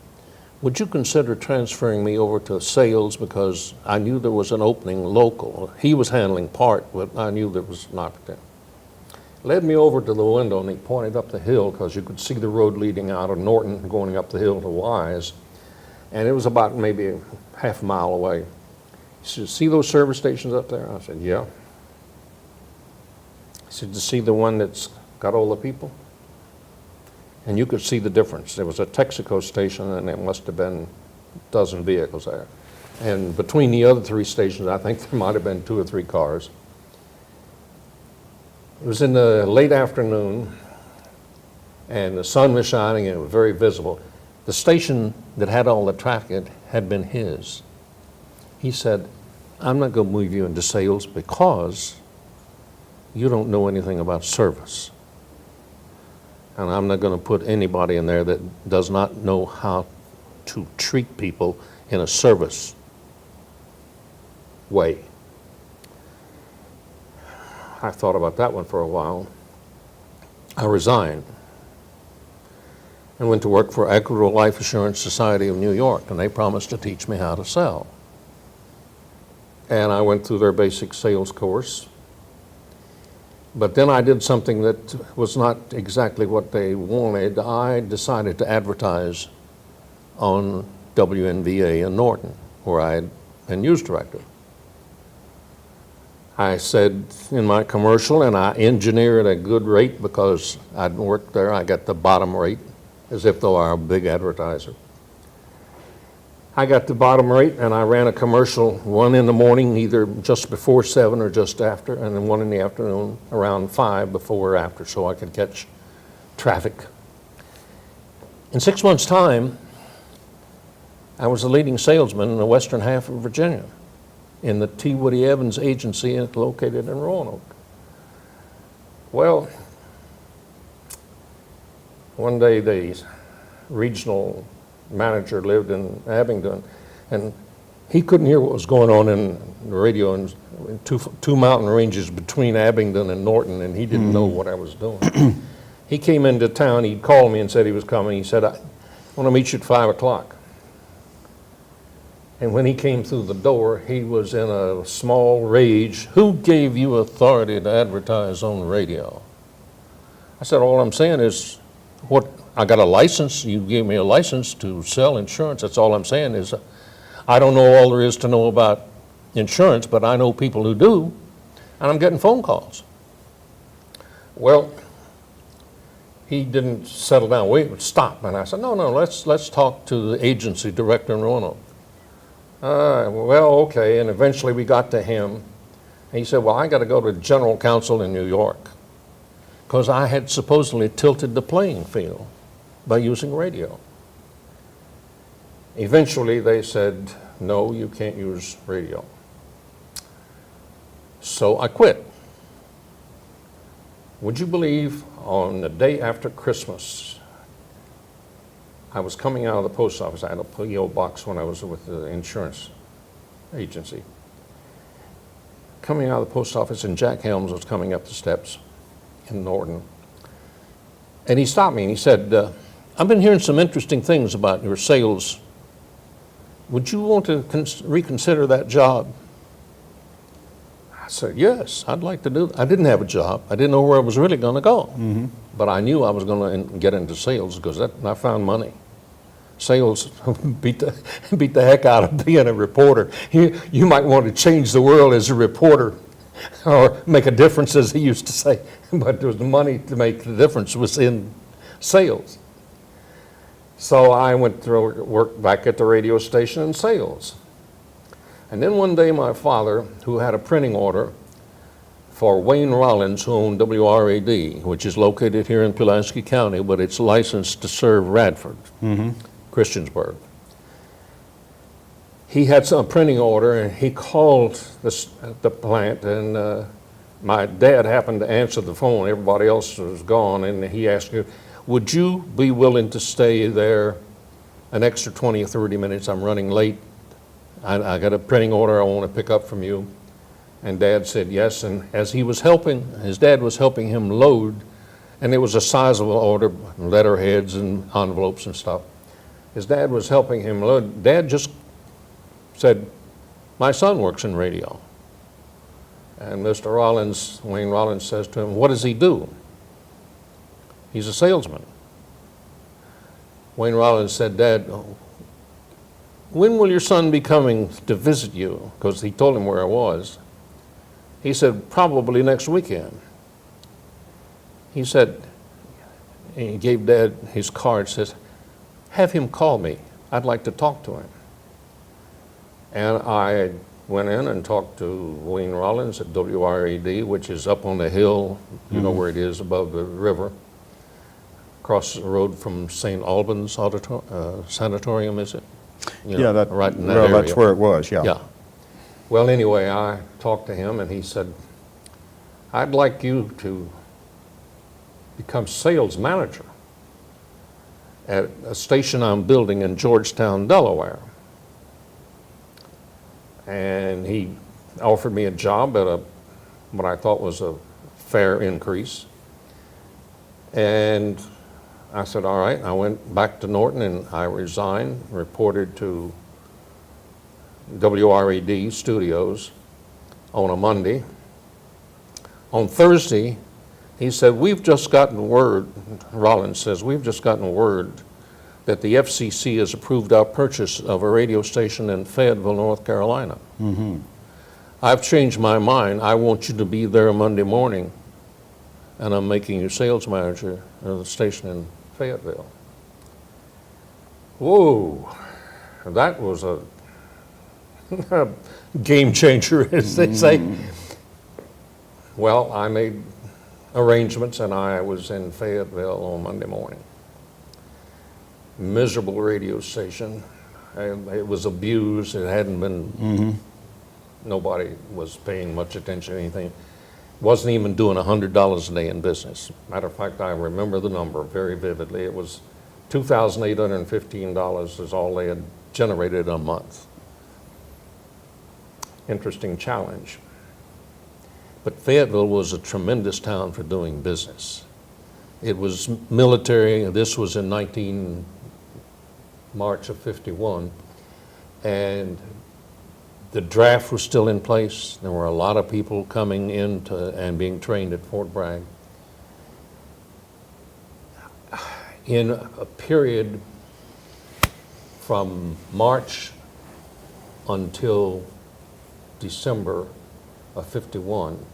would you consider transferring me over to sales, because I knew there was an opening local. He was handling part, but I knew there was an opportunity. Led me over to the window, and he pointed up the hill, because you could see the road leading out of Norton going up the hill to Wise, and it was about maybe half a mile away. He said, "See those service stations up there?" I said, "Yeah." He said, "You see the one that's got all the people?" And you could see the difference. There was a Texaco station, and there must have been a dozen vehicles there. And between the other three stations, I think there might have been 2 or 3 cars. It was in the late afternoon, and the sun was shining, and it was very visible. The station that had all the traffic had been his. He said, "I'm not going to move you into sales because you don't know anything about service. And I'm not going to put anybody in there that does not know how to treat people in a service way." I thought about that one for a while. I resigned and went to work for Equitable Life Assurance Society of New York, and they promised to teach me how to sell. And I went through their basic sales course. But then I did something that was not exactly what they wanted. I decided to advertise on WNVA in Norton, where I had been news director. I said in my commercial, and I engineered a good rate because I'd worked there, I got the bottom rate, as if though I were a big advertiser. I got the bottom rate, and I ran a commercial, one in the morning, either just before 7 or just after, and then one in the afternoon around 5 before or after, so I could catch traffic. In 6 months' time, I was the leading salesman in the western half of Virginia in the T. Woody Evans agency located in Roanoke. Well, one day the regional manager lived in Abingdon, and he couldn't hear what was going on in the radio in two mountain ranges between Abingdon and Norton, and he didn't know what I was doing. He came into town, he called me and said he was coming. He said, "I want to meet you at 5 o'clock. And when he came through the door, he was in a small rage. "Who gave you authority to advertise on the radio?" I said, "All I'm saying is, I got a license. You gave me a license to sell insurance. That's all I'm saying is, I don't know all there is to know about insurance, but I know people who do, and I'm getting phone calls." Well, he didn't settle down. Wait, stop. And I said, no, let's talk to the agency director in Roanoke. Well, okay. And eventually we got to him. And he said, "Well, I got to go to general counsel in New York," because I had supposedly tilted the playing field by using radio. Eventually they said, "No, you can't use radio." So I quit. Would you believe, on the day after Christmas, I was coming out of the post office. I had a P.O. box when I was with the insurance agency. Coming out of the post office, and Jack Helms was coming up the steps in Norton. And he stopped me and he said, "I've been hearing some interesting things about your sales. Would you want to reconsider that job?" I said, "Yes, I'd like to do that." I didn't have a job. I didn't know where I was really going to go. But I knew I was going to get into sales because I found money. Sales beat the heck out of being a reporter. You might want to change the world as a reporter, or make a difference, as he used to say. But there was the money to make the difference was in sales. So I went to work back at the radio station in sales. And then one day my father, who had a printing order for Wayne Rollins, who owned WRAD, which is located here in Pulaski County, but it's licensed to serve Radford, Christiansburg. He had some printing order, and he called the plant, and my dad happened to answer the phone. Everybody else was gone, and he asked me, "Would you be willing to stay there an extra 20 or 30 minutes? I'm running late. I got a printing order I want to pick up from you." And Dad said yes, and as he was helping, his dad was helping him load, and it was a sizable order, letterheads and envelopes and stuff. His dad was helping him. Dad just said, my son works in radio. And Mr. Rollins, Wayne Rollins, says to him, what does he do? He's a salesman. Wayne Rollins said, Dad, when will your son be coming to visit you? Because he told him where I was. He said, probably next weekend. He said, and he gave Dad his card, says, have him call me. I'd like to talk to him. And I went in and talked to Wayne Rollins at WWII, which is up on the hill, you know where it is, above the river, across the road from St. Albans Sanatorium, is it? You know, Yeah, right in that well, area. that's where it was, yeah. Yeah. Well, anyway, I talked to him, and he said, I'd like you to become sales manager at a station I'm building in Georgetown, Delaware. And he offered me a job at what I thought was a fair increase. And I said, all right. I went back to Norton and I resigned, reported to WRED Studios on a Monday. On Thursday, he said, we've just gotten word, Rollins says, we've just gotten word that the FCC has approved our purchase of a radio station in Fayetteville, North Carolina. I've changed my mind. I want you to be there Monday morning, and I'm making you sales manager of the station in Fayetteville. Whoa, that was a game changer, as they say. Well, I made arrangements, and I was in Fayetteville on Monday morning. Miserable radio station. It was abused. It hadn't been, nobody was paying much attention to anything. Wasn't even doing $100 a day in business. Matter of fact, I remember the number very vividly. It was $2,815 is all they had generated a month. Interesting challenge. But Fayetteville was a tremendous town for doing business. It was military. This was in March of '51, and the draft was still in place. There were a lot of people coming in and being trained at Fort Bragg. In a period from March until December of '51,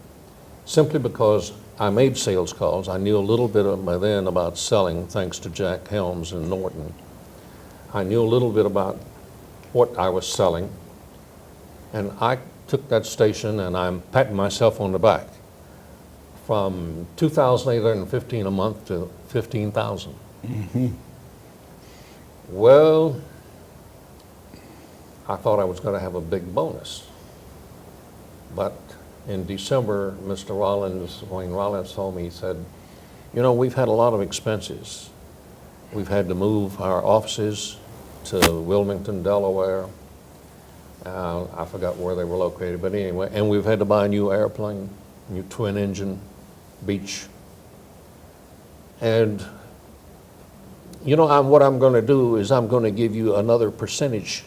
simply because I made sales calls. I knew a little bit by then about selling, thanks to Jack Helms in Norton. I knew a little bit about what I was selling, and I took that station, and I'm patting myself on the back, from $2,815 a month to $15,000. Well, I thought I was going to have a big bonus, but in December, Mr. Rollins, Wayne Rollins, told me, he said, you know, we've had a lot of expenses. We've had to move our offices to Wilmington, Delaware. I forgot where they were located, but anyway, and we've had to buy a new airplane, new twin-engine Beech. And, you know, what I'm going to do is I'm going to give you another percentage.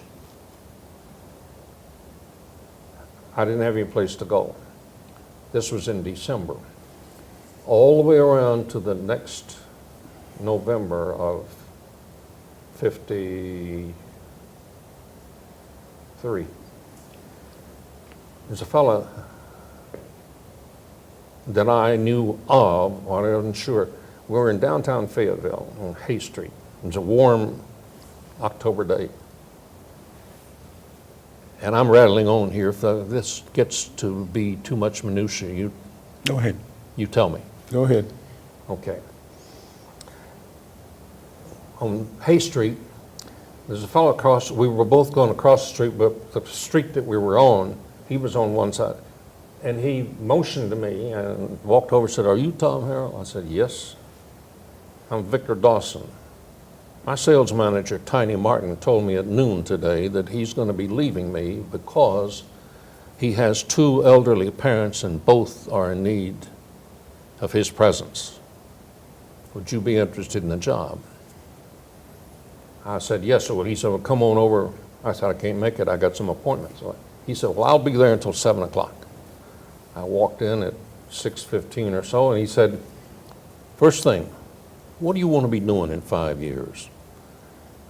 I didn't have any place to go. This was in December. All the way around to the next November of '53. There's a fellow that I knew of, or I wasn't sure. We were in downtown Fayetteville on Hay Street. It was a warm October day. And I'm rattling on here. If this gets to be too much minutia, Go ahead. you tell me. Go ahead. Okay. On Hay Street, there's a fellow across, we were both going across the street, but the street that we were on, he was on one side. And he motioned to me and walked over and said, are you Tom Harrell? I said, yes. I'm Victor Dawson. My sales manager, Tiny Martin, told me at noon today that he's going to be leaving me because he has two elderly parents and both are in need of his presence. Would you be interested in the job? I said, yes, sir. Well, he said, well, come on over. I said, I can't make it. I got some appointments. He said, well, I'll be there until 7 o'clock. I walked in at 6:15 or so, and he said, first thing, what do you want to be doing in 5 years?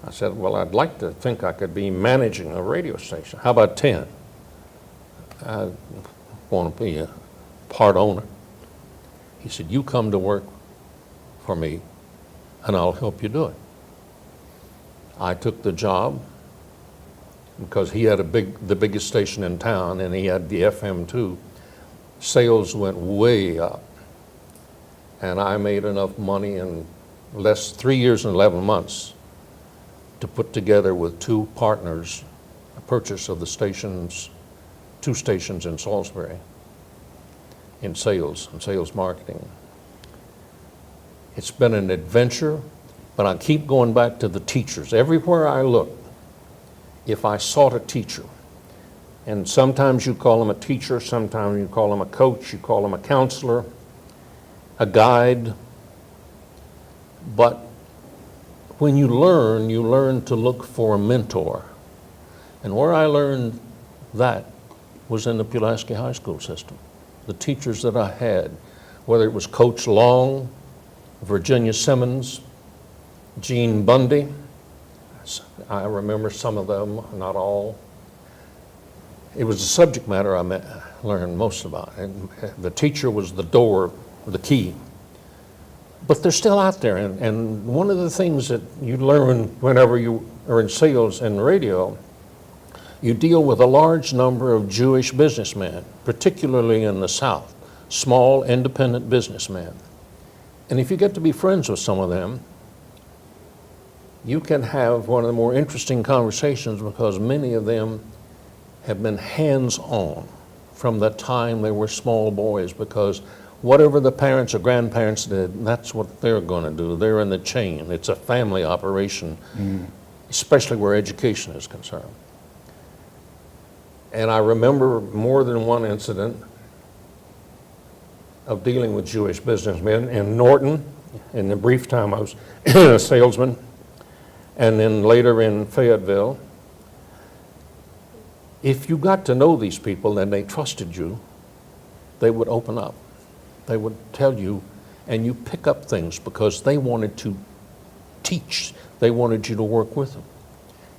I said, well, I'd like to think I could be managing a radio station. How about 10? I want to be a part owner. He said, you come to work for me, and I'll help you do it. I took the job because he had the biggest station in town, and he had the FM too. Sales went way up, and I made enough money in 3 years and 11 months to put together with two partners a purchase of the stations, 2 stations in Salisbury, in sales and sales marketing. It's been an adventure, but I keep going back to the teachers. Everywhere I look, if I sought a teacher, and sometimes you call them a teacher, sometimes you call them a coach, you call them a counselor, a guide. But when you learn to look for a mentor. And where I learned that was in the Pulaski High School system. The teachers that I had, whether it was Coach Long, Virginia Simmons, Gene Bundy, I remember some of them, not all. It was the subject matter I learned most about. And the teacher was the door, the key. But they're still out there. And one of the things that you learn whenever you are in sales and radio, you deal with a large number of Jewish businessmen, particularly in the South, small independent businessmen. And if you get to be friends with some of them, you can have one of the more interesting conversations because many of them have been hands-on from the time they were small boys, because whatever the parents or grandparents did, that's what they're going to do. They're in the chain. It's a family operation, especially where education is concerned. And I remember more than one incident of dealing with Jewish businessmen in Norton. In the brief time I was a salesman, and then later in Fayetteville. If you got to know these people and they trusted you, they would open up. They would tell you, and you pick up things because they wanted to teach. They wanted you to work with them.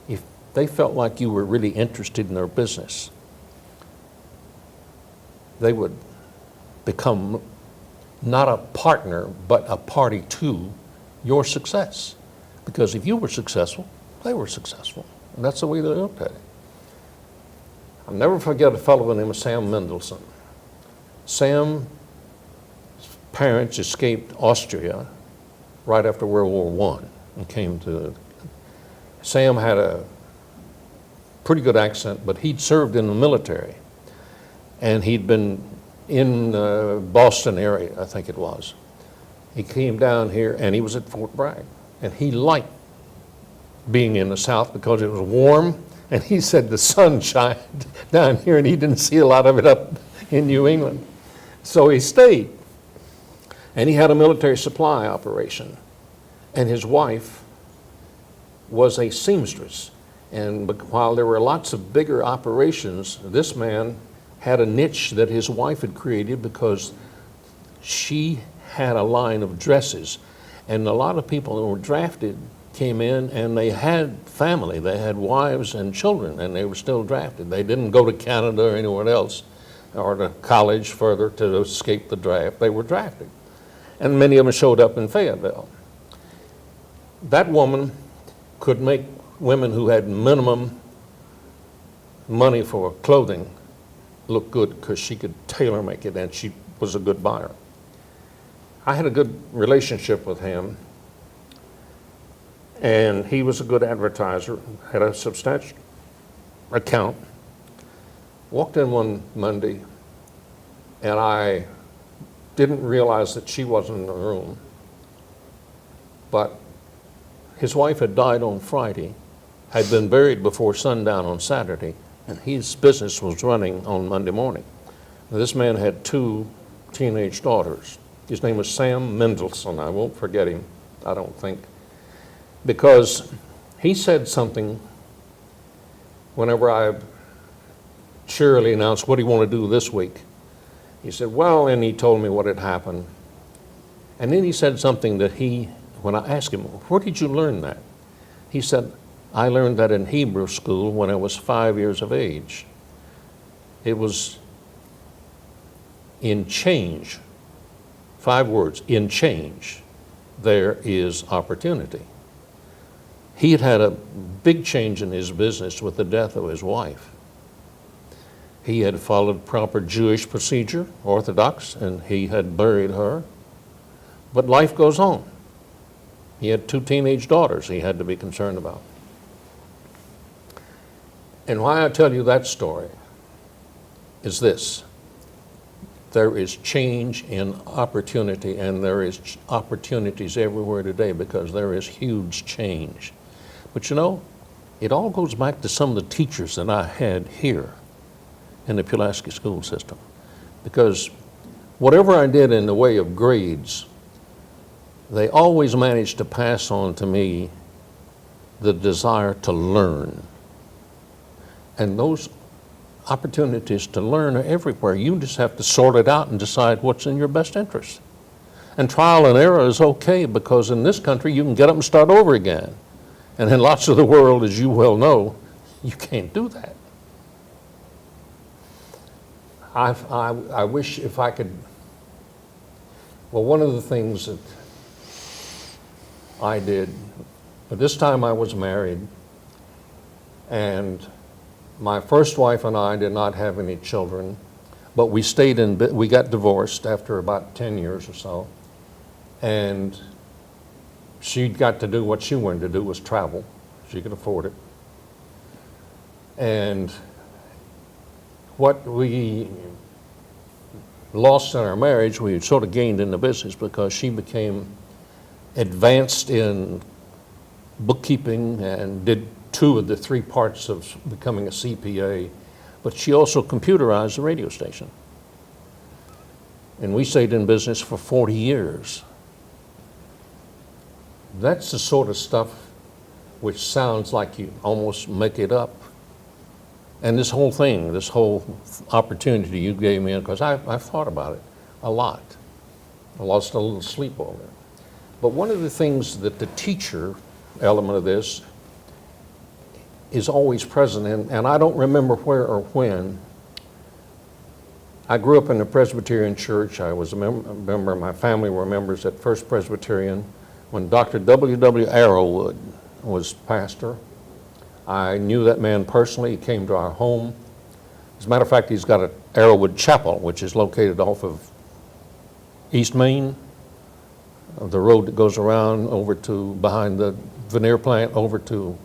If they felt like you were really interested in their business, they would become not a partner, but a party to your success. Because if you were successful, they were successful. And that's the way they looked at it. I'll never forget a fellow by the name of Sam Mendelson. Sam's parents escaped Austria right after World War I and came to. Sam had a pretty good accent, but he'd served in the military. And he'd been in the Boston area, I think it was. He came down here and he was at Fort Bragg. And he liked being in the South because it was warm. And he said the sun shined down here and he didn't see a lot of it up in New England. So he stayed. And he had a military supply operation. And his wife was a seamstress. And while there were lots of bigger operations, this man had a niche that his wife had created because she had a line of dresses. And a lot of people who were drafted came in and they had family, they had wives and children, and they were still drafted. They didn't go to Canada or anywhere else or to college further to escape the draft. They were drafted. And many of them showed up in Fayetteville. That woman could make women who had minimum money for clothing look good because she could tailor make it, and she was a good buyer. I had a good relationship with him, and he was a good advertiser, had a substantial account. Walked in one Monday, and I didn't realize that she wasn't in the room, but his wife had died on Friday, had been buried before sundown on Saturday, and his business was running on Monday morning. Now, this man had 2 teenage daughters. His name was Sam Mendelson. I won't forget him, I don't think, because He said something whenever I cheerily announced, what do you want to do this week? He said, well, and he told me what had happened. And then he said something that when I asked him, where did you learn that? He said, I learned that in Hebrew school when I was 5 years of age. It was in change, 5 words, in change, there is opportunity. He had had a big change in his business with the death of his wife. He had followed proper Jewish procedure, Orthodox, and he had buried her. But life goes on. He had 2 teenage daughters he had to be concerned about. And why I tell you that story is this. There is change in opportunity, and there is opportunities everywhere today because there is huge change. But you know, it all goes back to some of the teachers that I had here in the Pulaski school system. Because whatever I did in the way of grades, they always managed to pass on to me the desire to learn. And those opportunities to learn are everywhere. You just have to sort it out and decide what's in your best interest. And trial and error is okay, because in this country you can get up and start over again. And in lots of the world, as you well know, you can't do that. I wish if I could, well, one of the things that I did, but this time I was married, and my first wife and I did not have any children, but we got divorced after about 10 years or so, and she got to do what she wanted to do, was travel. She could afford it. And what we lost in our marriage, we sort of gained in the business, because she became advanced in bookkeeping and did 2 of the 3 parts of becoming a CPA, but she also computerized the radio station. And we stayed in business for 40 years. That's the sort of stuff which sounds like you almost make it up. And this whole thing, this whole opportunity you gave me, because I've thought about it a lot. I lost a little sleep over it. But one of the things that the teacher element of this is always present, and I don't remember where or when. I grew up in a Presbyterian church. I was a member, my family were members at First Presbyterian. When Dr. WWII Harrell was pastor, I knew that man personally. He came to our home. As a matter of fact, he's got an Arrowwood Chapel, which is located off of East Main, the road that goes around over to behind the veneer plant over to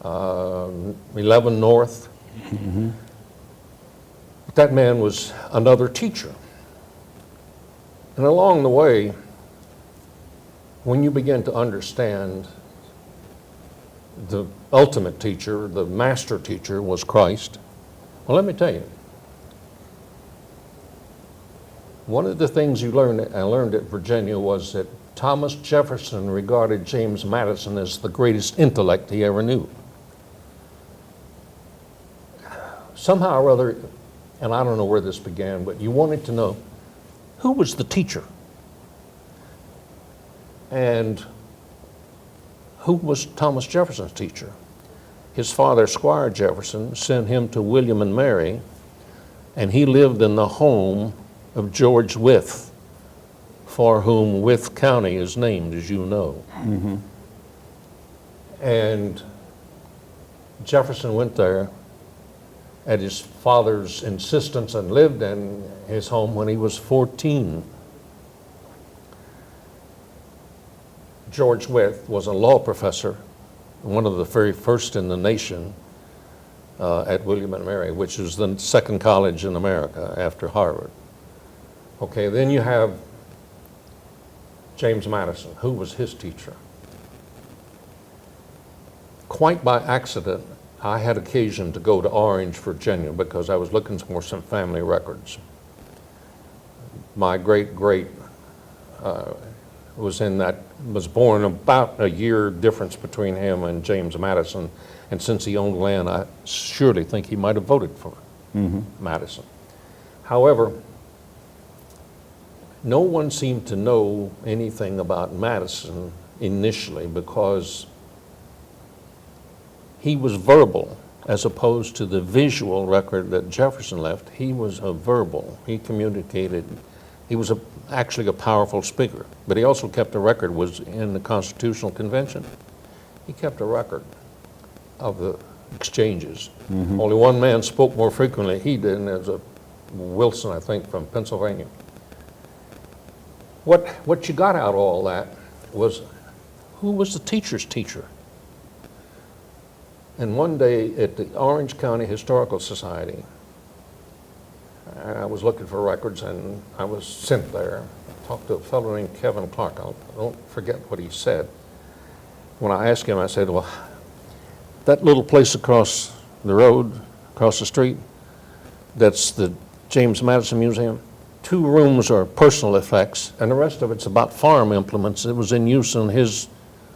11 North. Mm-hmm. But that man was another teacher. And along the way, when you begin to understand the ultimate teacher, the master teacher was Christ, well, let me tell you, one of the things I learned at Virginia was that Thomas Jefferson regarded James Madison as the greatest intellect he ever knew. Somehow or other, and I don't know where this began, but you wanted to know, who was the teacher? And who was Thomas Jefferson's teacher? His father, Squire Jefferson, sent him to William and Mary, and he lived in the home of George Wythe, for whom Wythe County is named, as you know. Mm-hmm. And Jefferson went there at his father's insistence and lived in his home when he was 14. George Wythe was a law professor, one of the very first in the nation at William and Mary, which is the second college in America after Harvard. Okay, then you have James Madison. Who was his teacher? Quite by accident, I had occasion to go to Orange, Virginia, because I was looking for some family records. My great-great was born about a year difference between him and James Madison. And since he owned land, I surely think he might have voted for Madison. However, no one seemed to know anything about Madison initially because he was verbal as opposed to the visual record that Jefferson left. He was a verbal. He communicated. He was actually a powerful speaker, but he also kept a record, was in the Constitutional Convention. He kept a record of the exchanges. Only one man spoke more frequently he did, and it was Wilson, I think, from Pennsylvania. What you got out of all that was, who was the teacher's teacher? And one day at the Orange County Historical Society, I was looking for records and I was sent there. I talked to a fellow named Kevin Clark. I don't forget what he said. When I asked him, I said, well, that little place across the road, across the street, that's the James Madison Museum. 2 rooms are personal effects, and the rest of it's about farm implements. It was in use in his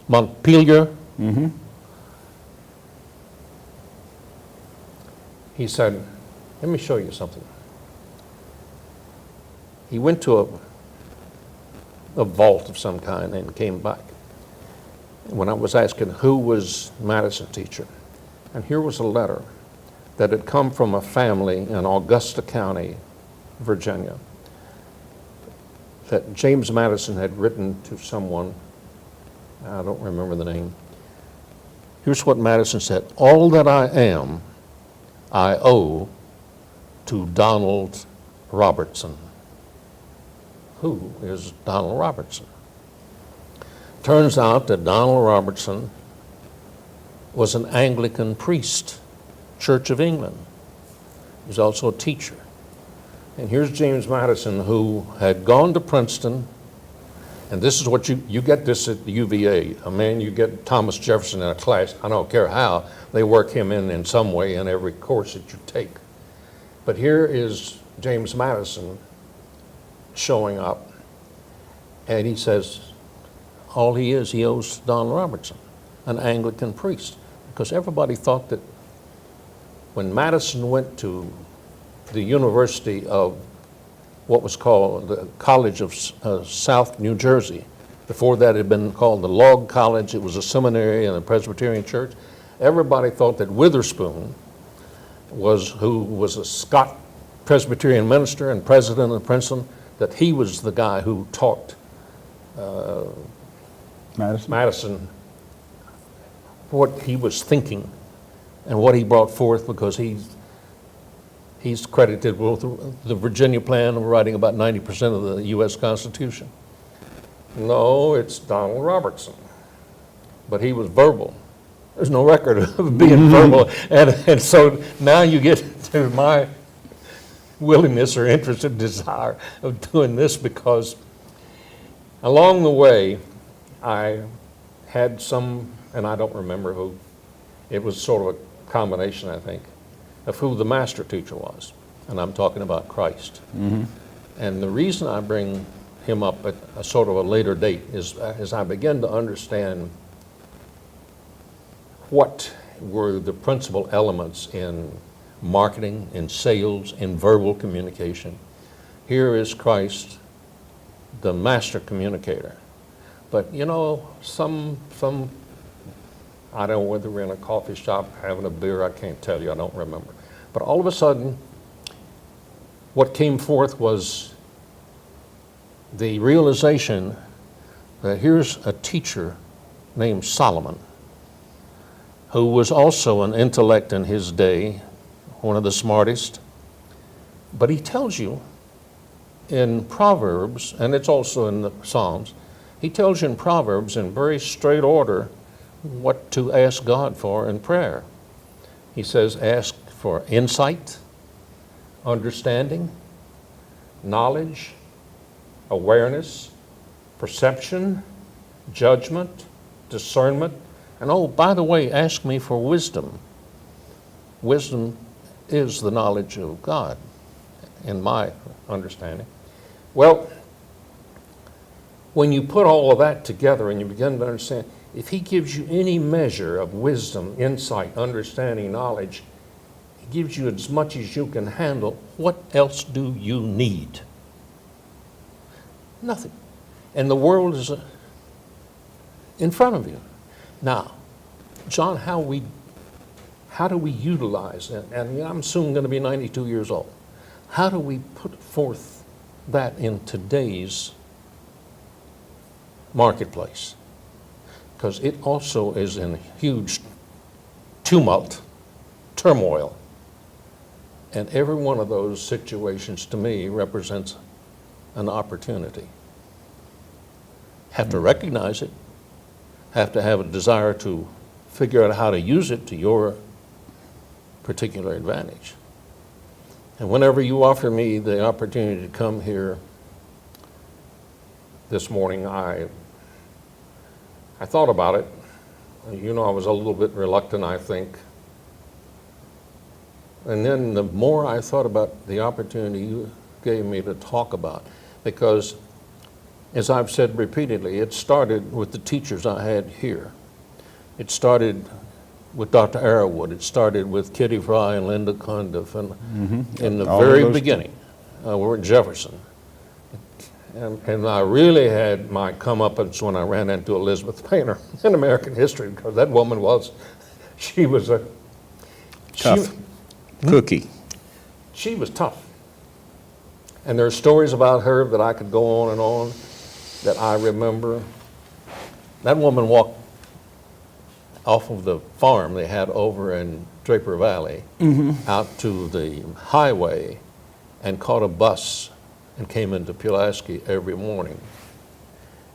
Montpelier. He said, let me show you something. He went to a vault of some kind and came back. When I was asking who was Madison's teacher, and here was a letter that had come from a family in Augusta County, Virginia, that James Madison had written to someone, I don't remember the name. Here's what Madison said: all that I am, I owe to Donald Robertson. Who is Donald Robertson? Turns out that Donald Robertson was an Anglican priest, Church of England. He was also a teacher. And here's James Madison, who had gone to Princeton, and this is what you get this at the UVA. You get Thomas Jefferson in a class. I don't care how, they work him in some way in every course that you take. But here is James Madison showing up, and he says, all he owes to Donald Robertson, an Anglican priest. Because everybody thought that when Madison went to the University of what was called the College of South New Jersey, before that it had been called the Log College, it was a seminary and a Presbyterian church, everybody thought that Witherspoon who was a Scott Presbyterian minister and president of Princeton, that he was the guy who taught Madison what he was thinking and what he brought forth, because he's credited with the Virginia Plan of writing about 90% of the U.S. Constitution. No, it's Donald Robertson. But he was verbal. There's no record of being verbal. And so now you get to my willingness or interest and desire of doing this, because along the way, I had some, and I don't remember who, it was sort of a combination, I think, of who the master teacher was. And I'm talking about Christ. And the reason I bring him up at a sort of a later date is as I begin to understand what were the principal elements in marketing, in sales, in verbal communication. Here is Christ, the master communicator. But you know, I don't know whether we're in a coffee shop having a beer, I can't tell you, I don't remember. But all of a sudden, what came forth was the realization that here's a teacher named Solomon, who was also an intellect in his day, one of the smartest. But he tells you in Proverbs, and it's also in the Psalms, he tells you in Proverbs in very straight order what to ask God for in prayer. He says, ask for insight, understanding, knowledge, awareness, perception, judgment, discernment, and oh, by the way, ask me for wisdom. Wisdom is the knowledge of God, in my understanding. Well, when you put all of that together and you begin to understand, if he gives you any measure of wisdom, insight, understanding, knowledge, he gives you as much as you can handle, what else do you need? Nothing. And the world is in front of you. Now, John, how do we utilize that? And I'm soon going to be 92 years old. How do we put forth that in today's marketplace? Because it also is in huge tumult, turmoil. And every one of those situations to me represents an opportunity. Have to recognize it, have to have a desire to figure out how to use it to your particular advantage. And whenever you offer me the opportunity to come here this morning, I thought about it. You know, I was a little bit reluctant, I think. And then the more I thought about the opportunity you gave me to talk about, because as I've said repeatedly, it started with the teachers I had here. It started with Dr. Arrowwood. It started with Kitty Fry and Linda Condiff. And in the All very of those beginning, we're at Jefferson. And I really had my comeuppance when I ran into Elizabeth Painter in American history, because that woman she was a Tough cookie. She was tough. And there are stories about her that I could go on and on that I remember. That woman walked off of the farm they had over in Draper Valley out to the highway and caught a bus and came into Pulaski every morning.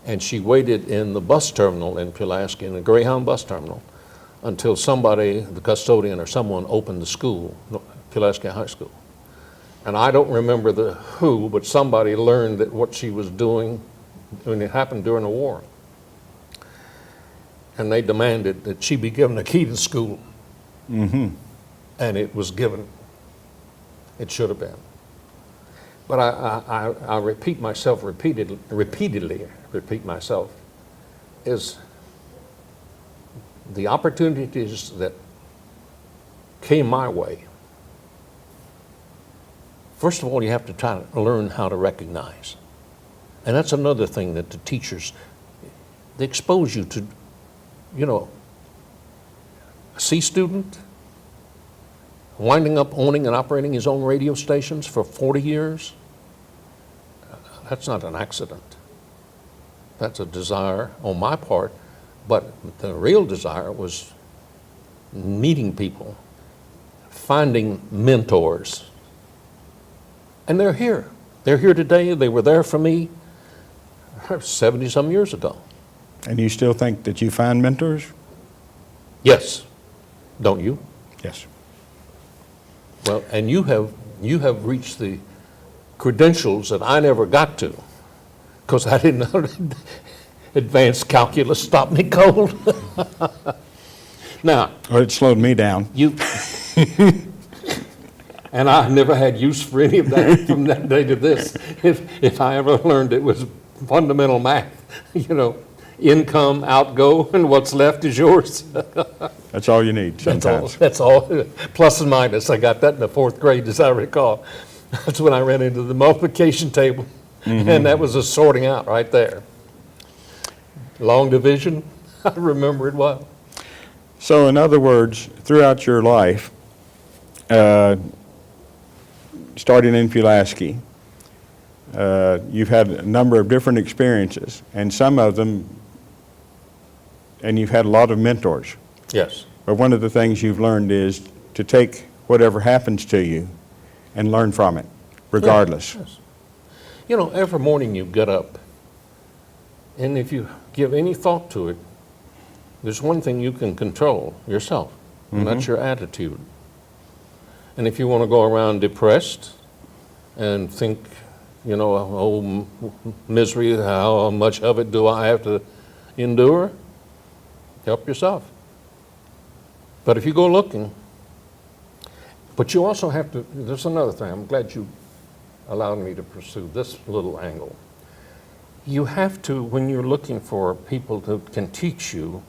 And she waited in the bus terminal in Pulaski, in the Greyhound bus terminal, until somebody, the custodian or someone, opened the school, Pulaski High School. And I don't remember the who, but somebody learned that what she was doing when it happened during the war. And they demanded that she be given a key to the school. And it was given. It should have been. But I repeat myself repeatedly repeat myself, is the opportunities that came my way. First of all, you have to try to learn how to recognize. And that's another thing that the teachers, they expose you to, you know, a C student winding up owning and operating his own radio stations for 40 years. That's not an accident. That's a desire on my part, but the real desire was meeting people, finding mentors. And they're here. They're here today. They were there for me 70-some years ago. And you still think that you find mentors? Yes. Don't you? Yes. Well, and you have reached the credentials that I never got to, because I didn't know advanced calculus stopped me cold. Now, Well, it slowed me down. And I never had use for any of that from that day to this. If I ever learned, it was fundamental math, you know, income, outgo, and what's left is yours. That's all you need sometimes. That's all, plus and minus. I got that in the 4th grade, as I recall. That's when I ran into the multiplication table, and that was a sorting out right there. Long division, I remember it well. So in other words, throughout your life, starting in Pulaski, you've had a number of different experiences, and some of them, and you've had a lot of mentors. Yes. But one of the things you've learned is to take whatever happens to you and learn from it, regardless. Yes. You know, every morning you get up, and if you give any thought to it, there's one thing you can control, yourself, and that's your attitude. And if you want to go around depressed and think, you know, oh, misery, how much of it do I have to endure? Help yourself. But if you go looking, but you also have to, there's another thing, I'm glad you allowed me to pursue this little angle. You have to, when you're looking for people who can teach you,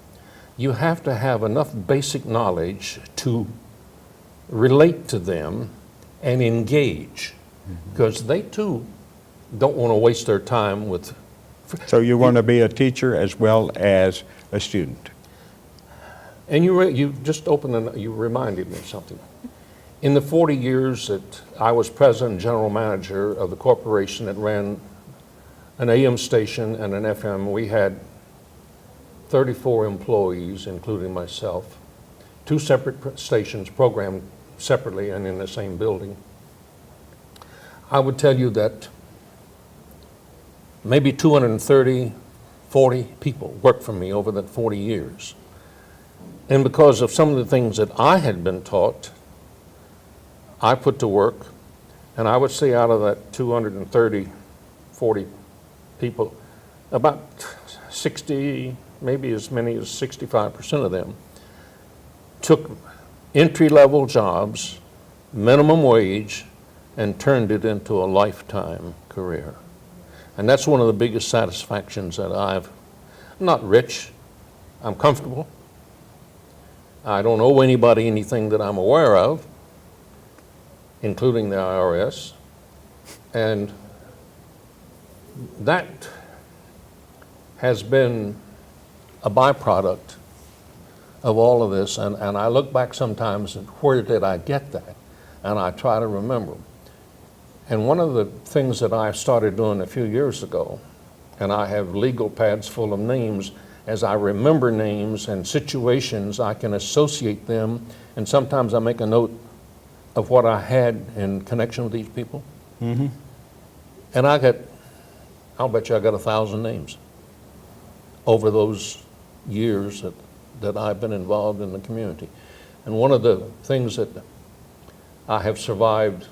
you have to have enough basic knowledge to relate to them and engage, because they too don't want to waste their time with. So you want to be a teacher as well as a student. And you just opened and you reminded me of something. In the 40 years that I was president and general manager of the corporation that ran an AM station and an FM, we had 34 employees, including myself, 2 separate stations programmed separately and in the same building. I would tell you that maybe 230, 40 people worked for me over that 40 years. And because of some of the things that I had been taught, I put to work, and I would say out of that 230, 40 people, about 60, maybe as many as 65% of them took entry-level jobs, minimum wage, and turned it into a lifetime career. And that's one of the biggest satisfactions that I'm not rich, I'm comfortable. I don't owe anybody anything that I'm aware of, including the IRS. And that has been a byproduct of all of this. And I look back sometimes and where did I get that? And I try to remember. And one of the things that I started doing a few years ago, and I have legal pads full of names, as I remember names and situations, I can associate them, and sometimes I make a note of what I had in connection with these people. Mm-hmm. And I'll bet you I got 1,000 names over those years that I've been involved in the community. And one of the things that I have survived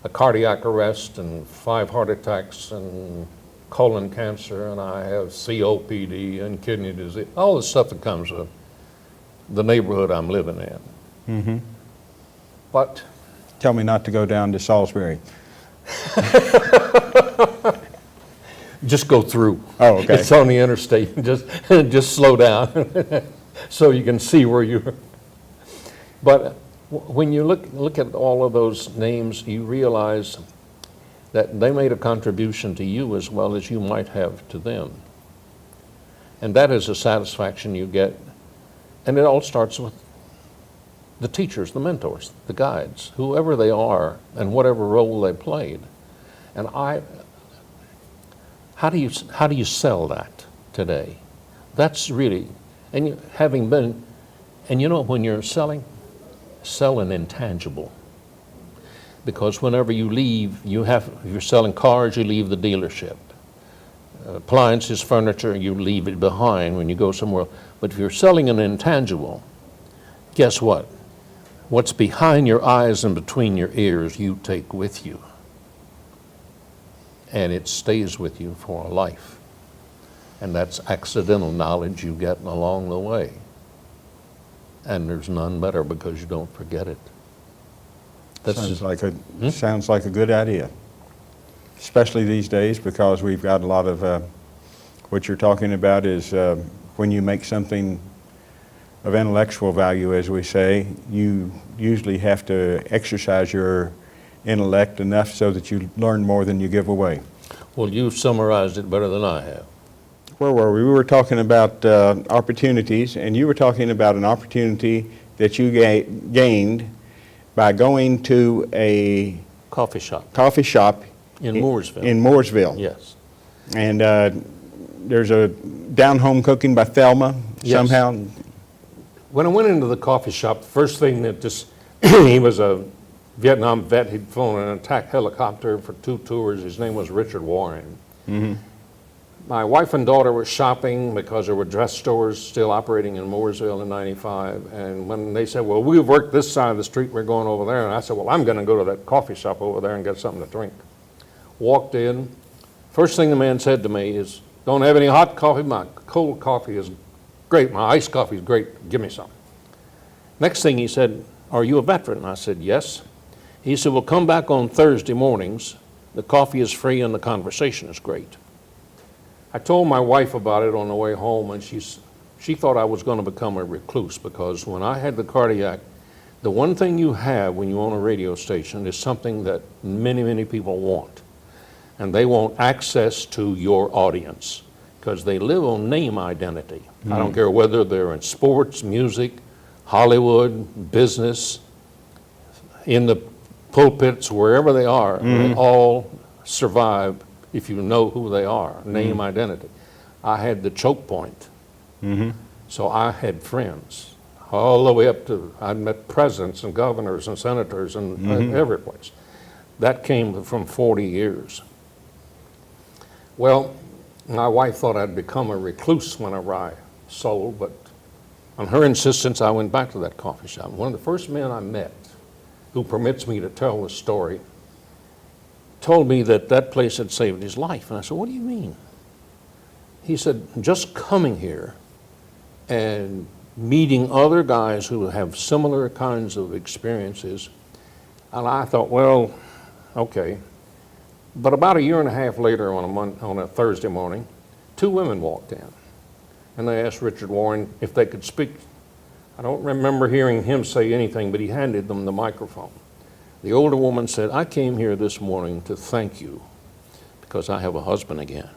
a cardiac arrest and 5 heart attacks and colon cancer, and I have COPD and kidney disease, all the stuff that comes with the neighborhood I'm living in. Mm-hmm. But Tell me not to go down to Salisbury. just go through. Oh, okay. It's on the interstate. Just slow down so you can see where you're. But when you look at all of those names, you realize that they made a contribution to you as well as you might have to them. And that is a satisfaction you get. And it all starts with the teachers, the mentors, the guides, whoever they are and whatever role they played. And how do you sell that today? That's really, and when you're selling, sell an intangible. Because whenever you leave, if you're selling cars, you leave the dealership. Appliances, furniture, you leave it behind when you go somewhere. But if you're selling an intangible, guess what? What's behind your eyes and between your ears, you take with you. And it stays with you for a life. And that's accidental knowledge you get along the way. And there's none better because you don't forget it. Sounds like a good idea, especially these days, because we've got a lot of what you're talking about is when you make something of intellectual value, as we say, you usually have to exercise your intellect enough so that you learn more than you give away. Well, you've summarized it better than I have. Where were we? We were talking about opportunities, and you were talking about an opportunity that you gained by going to a Coffee shop in Mooresville. In Mooresville. Yes. And there's a Down Home Cooking by Thelma somehow. When I went into the coffee shop, the first thing that he was a Vietnam vet. He'd flown an attack helicopter for 2 tours. His name was Richard Warren. Mm-hmm. My wife and daughter were shopping because there were dress stores still operating in Mooresville in '95. And when they said, well, we've worked this side of the street, we're going over there. And I said, well, I'm going to go to that coffee shop over there and get something to drink. Walked in. First thing the man said to me is, don't have any hot coffee? My cold coffee is great. My iced coffee is great. Give me some. Next thing he said, are you a veteran? I said, yes. He said, well, come back on Thursday mornings. The coffee is free and the conversation is great. I told my wife about it on the way home, and she thought I was going to become a recluse, because when I had the cardiac, the one thing you have when you own a radio station is something that many, many people want. And they want access to your audience, because they live on name identity. I don't care whether they're in sports, music, Hollywood, business, in the pulpits, wherever they are, they all survive if you know who they are, name identity. I had the choke point. So I had friends all the way up to, I met presidents and governors and senators and every place. That came from 40 years. Well, my wife thought I'd become a recluse whenever I sold, but on her insistence, I went back to that coffee shop. One of the first men I met, who permits me to tell the story, told me that that place had saved his life. And I said, what do you mean? He said, just coming here and meeting other guys who have similar kinds of experiences. And I thought, well, okay. But about a year and a half later, on a Thursday morning, 2 women walked in. And they asked Richard Warren if they could speak. I don't remember hearing him say anything, but he handed them the microphone. The older woman said, I came here this morning to thank you because I have a husband again.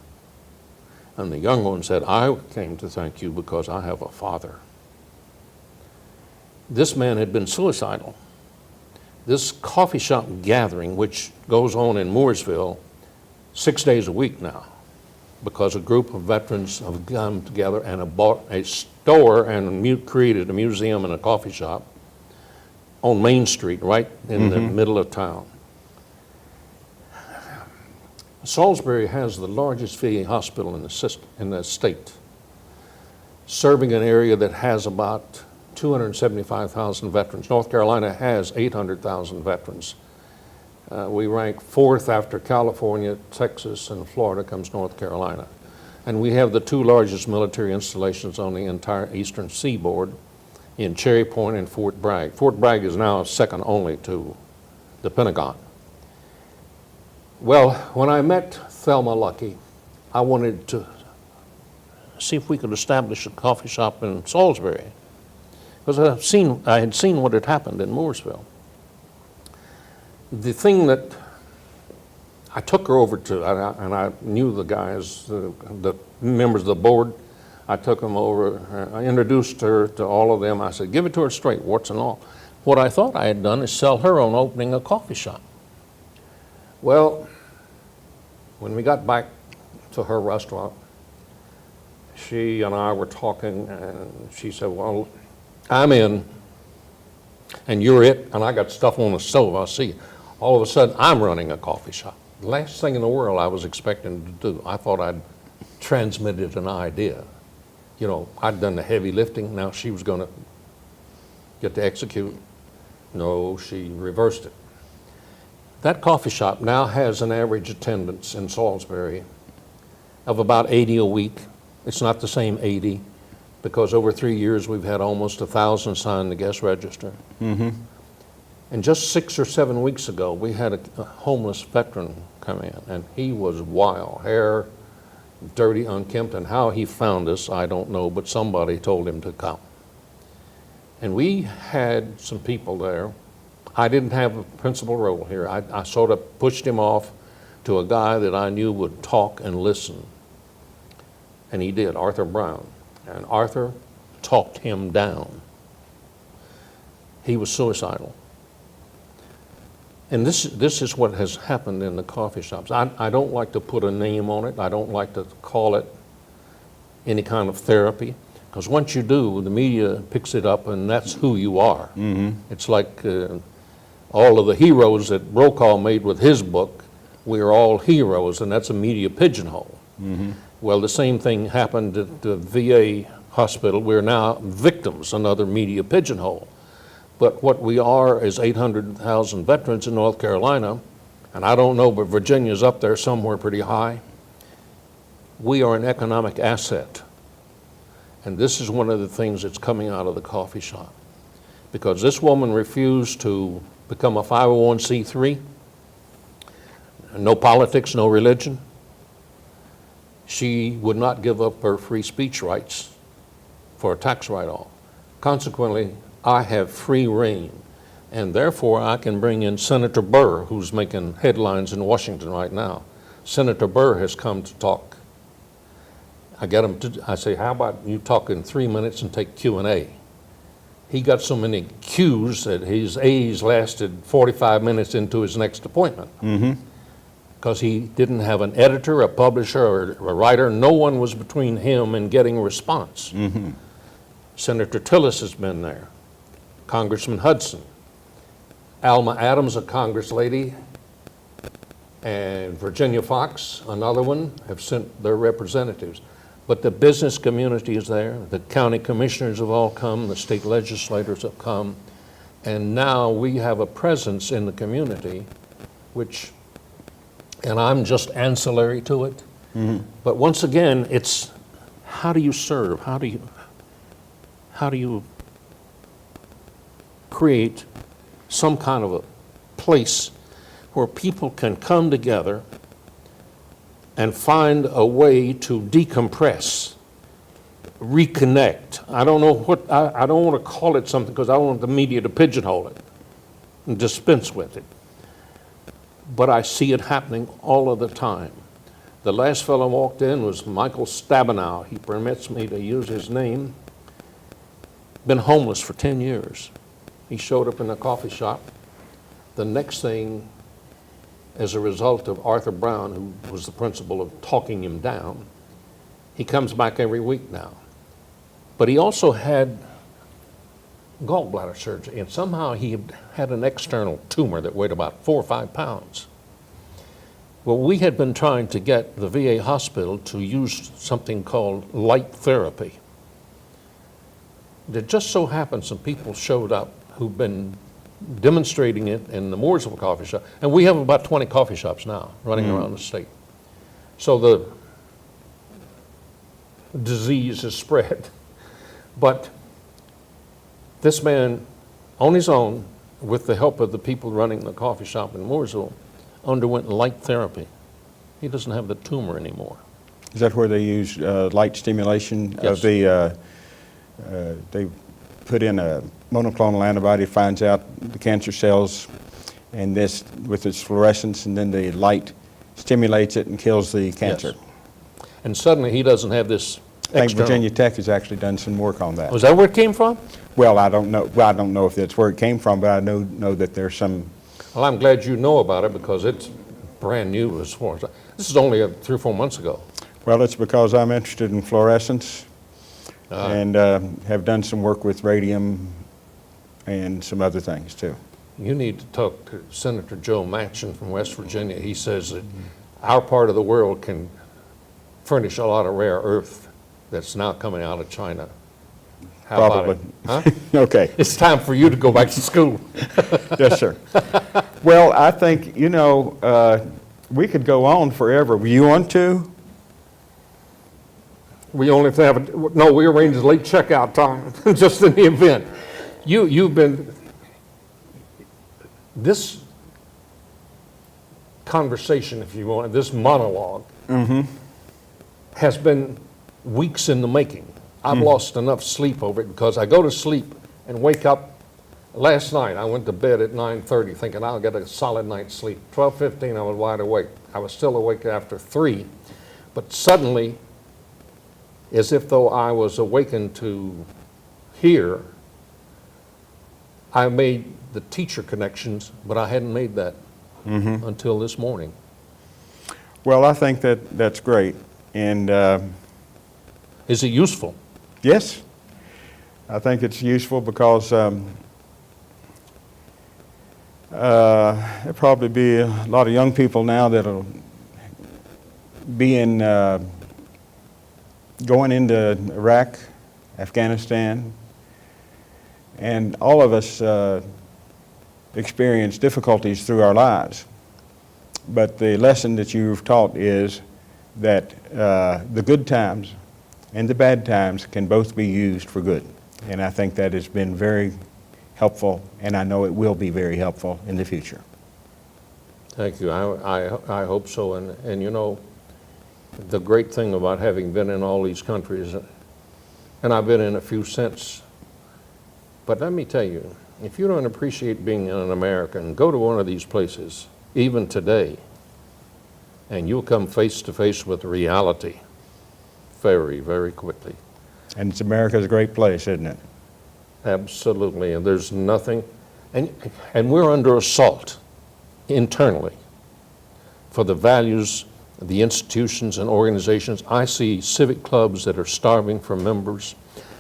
And the young one said, I came to thank you because I have a father. This man had been suicidal. This coffee shop gathering, which goes on in Mooresville 6 days a week now, because a group of veterans have come together and bought a store and created a museum and a coffee shop on Main Street, right in the middle of town. Salisbury has the largest VA hospital in the state, serving an area that has about 275,000 veterans. North Carolina has 800,000 veterans. We rank 4th after California, Texas, and Florida comes North Carolina. And we have the 2 largest military installations on the entire eastern seaboard in Cherry Point and Fort Bragg. Fort Bragg is now second only to the Pentagon. Well, when I met Thelma Lucky, I wanted to see if we could establish a coffee shop in Salisbury, because I had seen what had happened in Mooresville. The thing that I took her over to, and I knew the guys, the members of the board, I took them over, I introduced her to all of them. I said, give it to her straight, warts and all. What I thought I had done is sell her on opening a coffee shop. Well, when we got back to her restaurant, she and I were talking, and she said, well, I'm in, and you're it, and I got stuff on the stove, I'll see you. All of a sudden, I'm running a coffee shop. The last thing in the world I was expecting to do. I thought I'd transmitted an idea. You know, I'd done the heavy lifting, now she was gonna get to execute. No, she reversed it. That coffee shop now has an average attendance in Salisbury of about 80 a week. It's not the same 80, because over 3 years we've had almost 1,000 sign the guest register. And just 6 or 7 weeks ago, we had a homeless veteran come in, and he was wild, hair dirty, unkempt, and how he found us, I don't know, but somebody told him to come. And we had some people there. I didn't have a principal role here. I sort of pushed him off to a guy that I knew would talk and listen. And he did, Arthur Brown. And Arthur talked him down. He was suicidal. And this is what has happened in the coffee shops. I don't like to put a name on it. I don't like to call it any kind of therapy, because once you do, the media picks it up and that's who you are. It's like all of the heroes that Brokaw made with his book, we are all heroes, and that's a media pigeonhole. Well, the same thing happened at the VA hospital. We're now victims, another media pigeonhole. But what we are is 800,000 veterans in North Carolina, and I don't know, but Virginia's up there somewhere pretty high. We are an economic asset. And this is one of the things that's coming out of the coffee shop. Because this woman refused to become a 501c3, no politics, no religion. she would not give up her free speech rights for a tax write-off. Consequently, I have free reign, and therefore I can bring in Senator Burr, who's making headlines in Washington right now. Senator Burr has come to talk. I say, how about you talk in 3 minutes and take Q&A? He got so many Qs that his A's lasted 45 minutes into his next appointment. Because he didn't have an editor, a publisher, or a writer. No one was between him and getting a response. Senator Tillis has been there, Congressman Hudson, Alma Adams, a Congress lady, and Virginia Fox, another one, have sent their representatives. But the business community is there, the county commissioners have all come, the state legislators have come, and now we have a presence in the community which, and I'm just ancillary to it. But once again, it's how do you serve? How do you create some kind of a place where people can come together and find a way to decompress, reconnect. I don't know what, I don't want to call it something because I don't want the media to pigeonhole it and dispense with it. But I see it happening all of the time. The last fellow walked in was Michael Stabenow. He permits me to use his name. Been homeless for 10 years. He showed up in a coffee shop. The next thing, as a result of Arthur Brown, who was the principal of talking him down, he comes back every week now. But he also had gallbladder surgery, and somehow he had an external tumor that weighed about 4 or 5 pounds. Well, we had been trying to get the VA hospital to use something called light therapy. It just so happened some people showed up who've been demonstrating it in the Mooresville coffee shop, and we have about 20 coffee shops now running around the state. So the disease is spread. But this man, on his own, with the help of the people running the coffee shop in Mooresville, underwent light therapy. He doesn't have the tumor anymore. Is that where they use light stimulation Yes. of the, they put in a monoclonal antibody, finds out the cancer cells, and this, with its fluorescence, and then the light stimulates it and kills the cancer. Yes. And suddenly he doesn't have this I think external. Virginia Tech has actually done some work on that. Was that where it came from? Well, I don't know. Well, I don't know if that's where it came from, but I know that there's some. Well, I'm glad you know about it because it's brand new as far as, this is only 3 or 4 months ago. Well, it's because I'm interested in fluorescence and have done some work with radium and some other things too. You need to talk to Senator Joe Manchin from West Virginia. He says that our part of the world can furnish a lot of rare earth that's now coming out of China. How Probably. about it? Huh? Okay. It's time for you to go back to school. Yes, sir. Well, I think, you know, we could go on forever. You want to? We only have no, we arranged a late checkout time, just in the event. You've been, this conversation, if you want, this monologue, has been weeks in the making. I've lost enough sleep over it because I go to sleep and wake up. Last night, I went to bed at 9:30 thinking I'll get a solid night's sleep. 12:15, I was wide awake. I was still awake after 3, but suddenly, as if though I was awakened to hear, I made the teacher connections, but I hadn't made that until this morning. Well, I think that that's great. And Is it useful? yes, I think it's useful because there'll probably be a lot of young people now that'll be in going into Iraq, Afghanistan, and all of us experience difficulties through our lives. But the lesson that you've taught is that the good times and the bad times can both be used for good. And I think that has been very helpful, and I know it will be very helpful in the future. Thank you. I hope so. And you know, the great thing about having been in all these countries, and I've been in a few since, but let me tell you, if you don't appreciate being an American, go to one of these places, even today, and you'll come face to face with reality very, very quickly. And it's America's a great place, isn't it? Absolutely, and there's nothing, and we're under assault internally for the values of the institutions and organizations. I see civic clubs that are starving for members.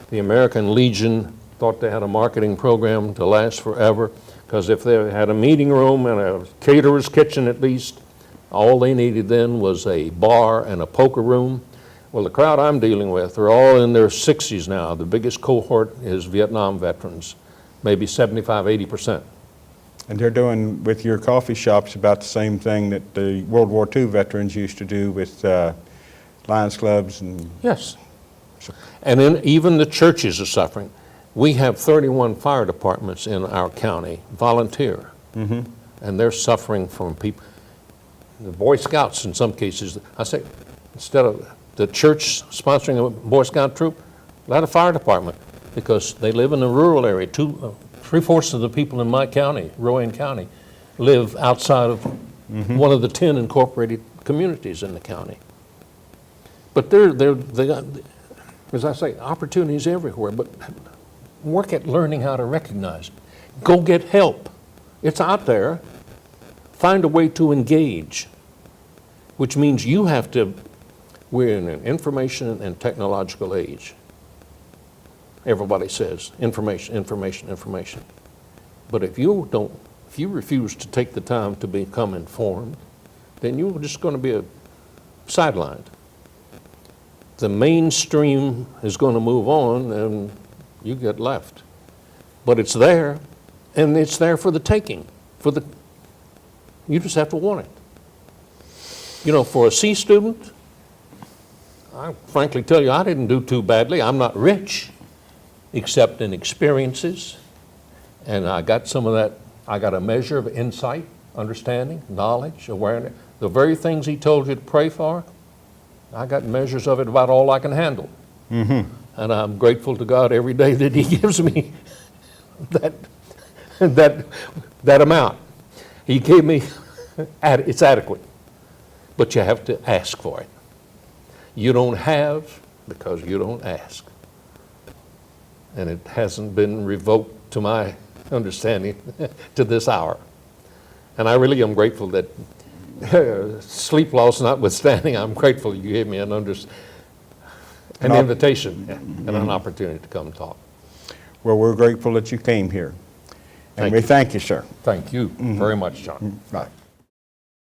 The American Legion thought they had a marketing program to last forever, because if they had a meeting room and a caterer's kitchen at least, all they needed then was a bar and a poker room. Well, the crowd I'm dealing with are all in their 60s now. The biggest cohort is Vietnam veterans, maybe 75, 80%. And they're doing with your coffee shops about the same thing that the World War II veterans used to do with Lions clubs and... Yes. And then even the churches are suffering. We have 31 fire departments in our county, volunteer, and they're suffering from people. The Boy Scouts, in some cases, I say, instead of the church sponsoring a Boy Scout troop, let a fire department, because they live in a rural area. Three-fourths of the people in my county, Rowan County, live outside of one of the 10 incorporated communities in the county. But they got, as I say, opportunities everywhere, but work at learning how to recognize it. Go get help. It's out there. Find a way to engage, which means you have to, we're in an information and technological age. Everybody says information, information, information. But if you refuse to take the time to become informed, then you're just going to be sidelined. The mainstream is going to move on and you get left. But it's there, and it's there for the taking. You just have to want it. You know, for a C student, I frankly tell you, I didn't do too badly. I'm not rich, except in experiences. And I got some of that, I got a measure of insight, understanding, knowledge, awareness. The very things he told you to pray for, I got measures of it about all I can handle. And I'm grateful to God every day that he gives me that amount. He gave me, it's adequate, but you have to ask for it. You don't have because you don't ask. And it hasn't been revoked to my understanding to this hour. And I really am grateful that, sleep loss notwithstanding, I'm grateful you gave me an invitation and an opportunity to come talk. Well, we're grateful that you came here. And Thank we you. thank you, sir. Thank you very much, John. Right.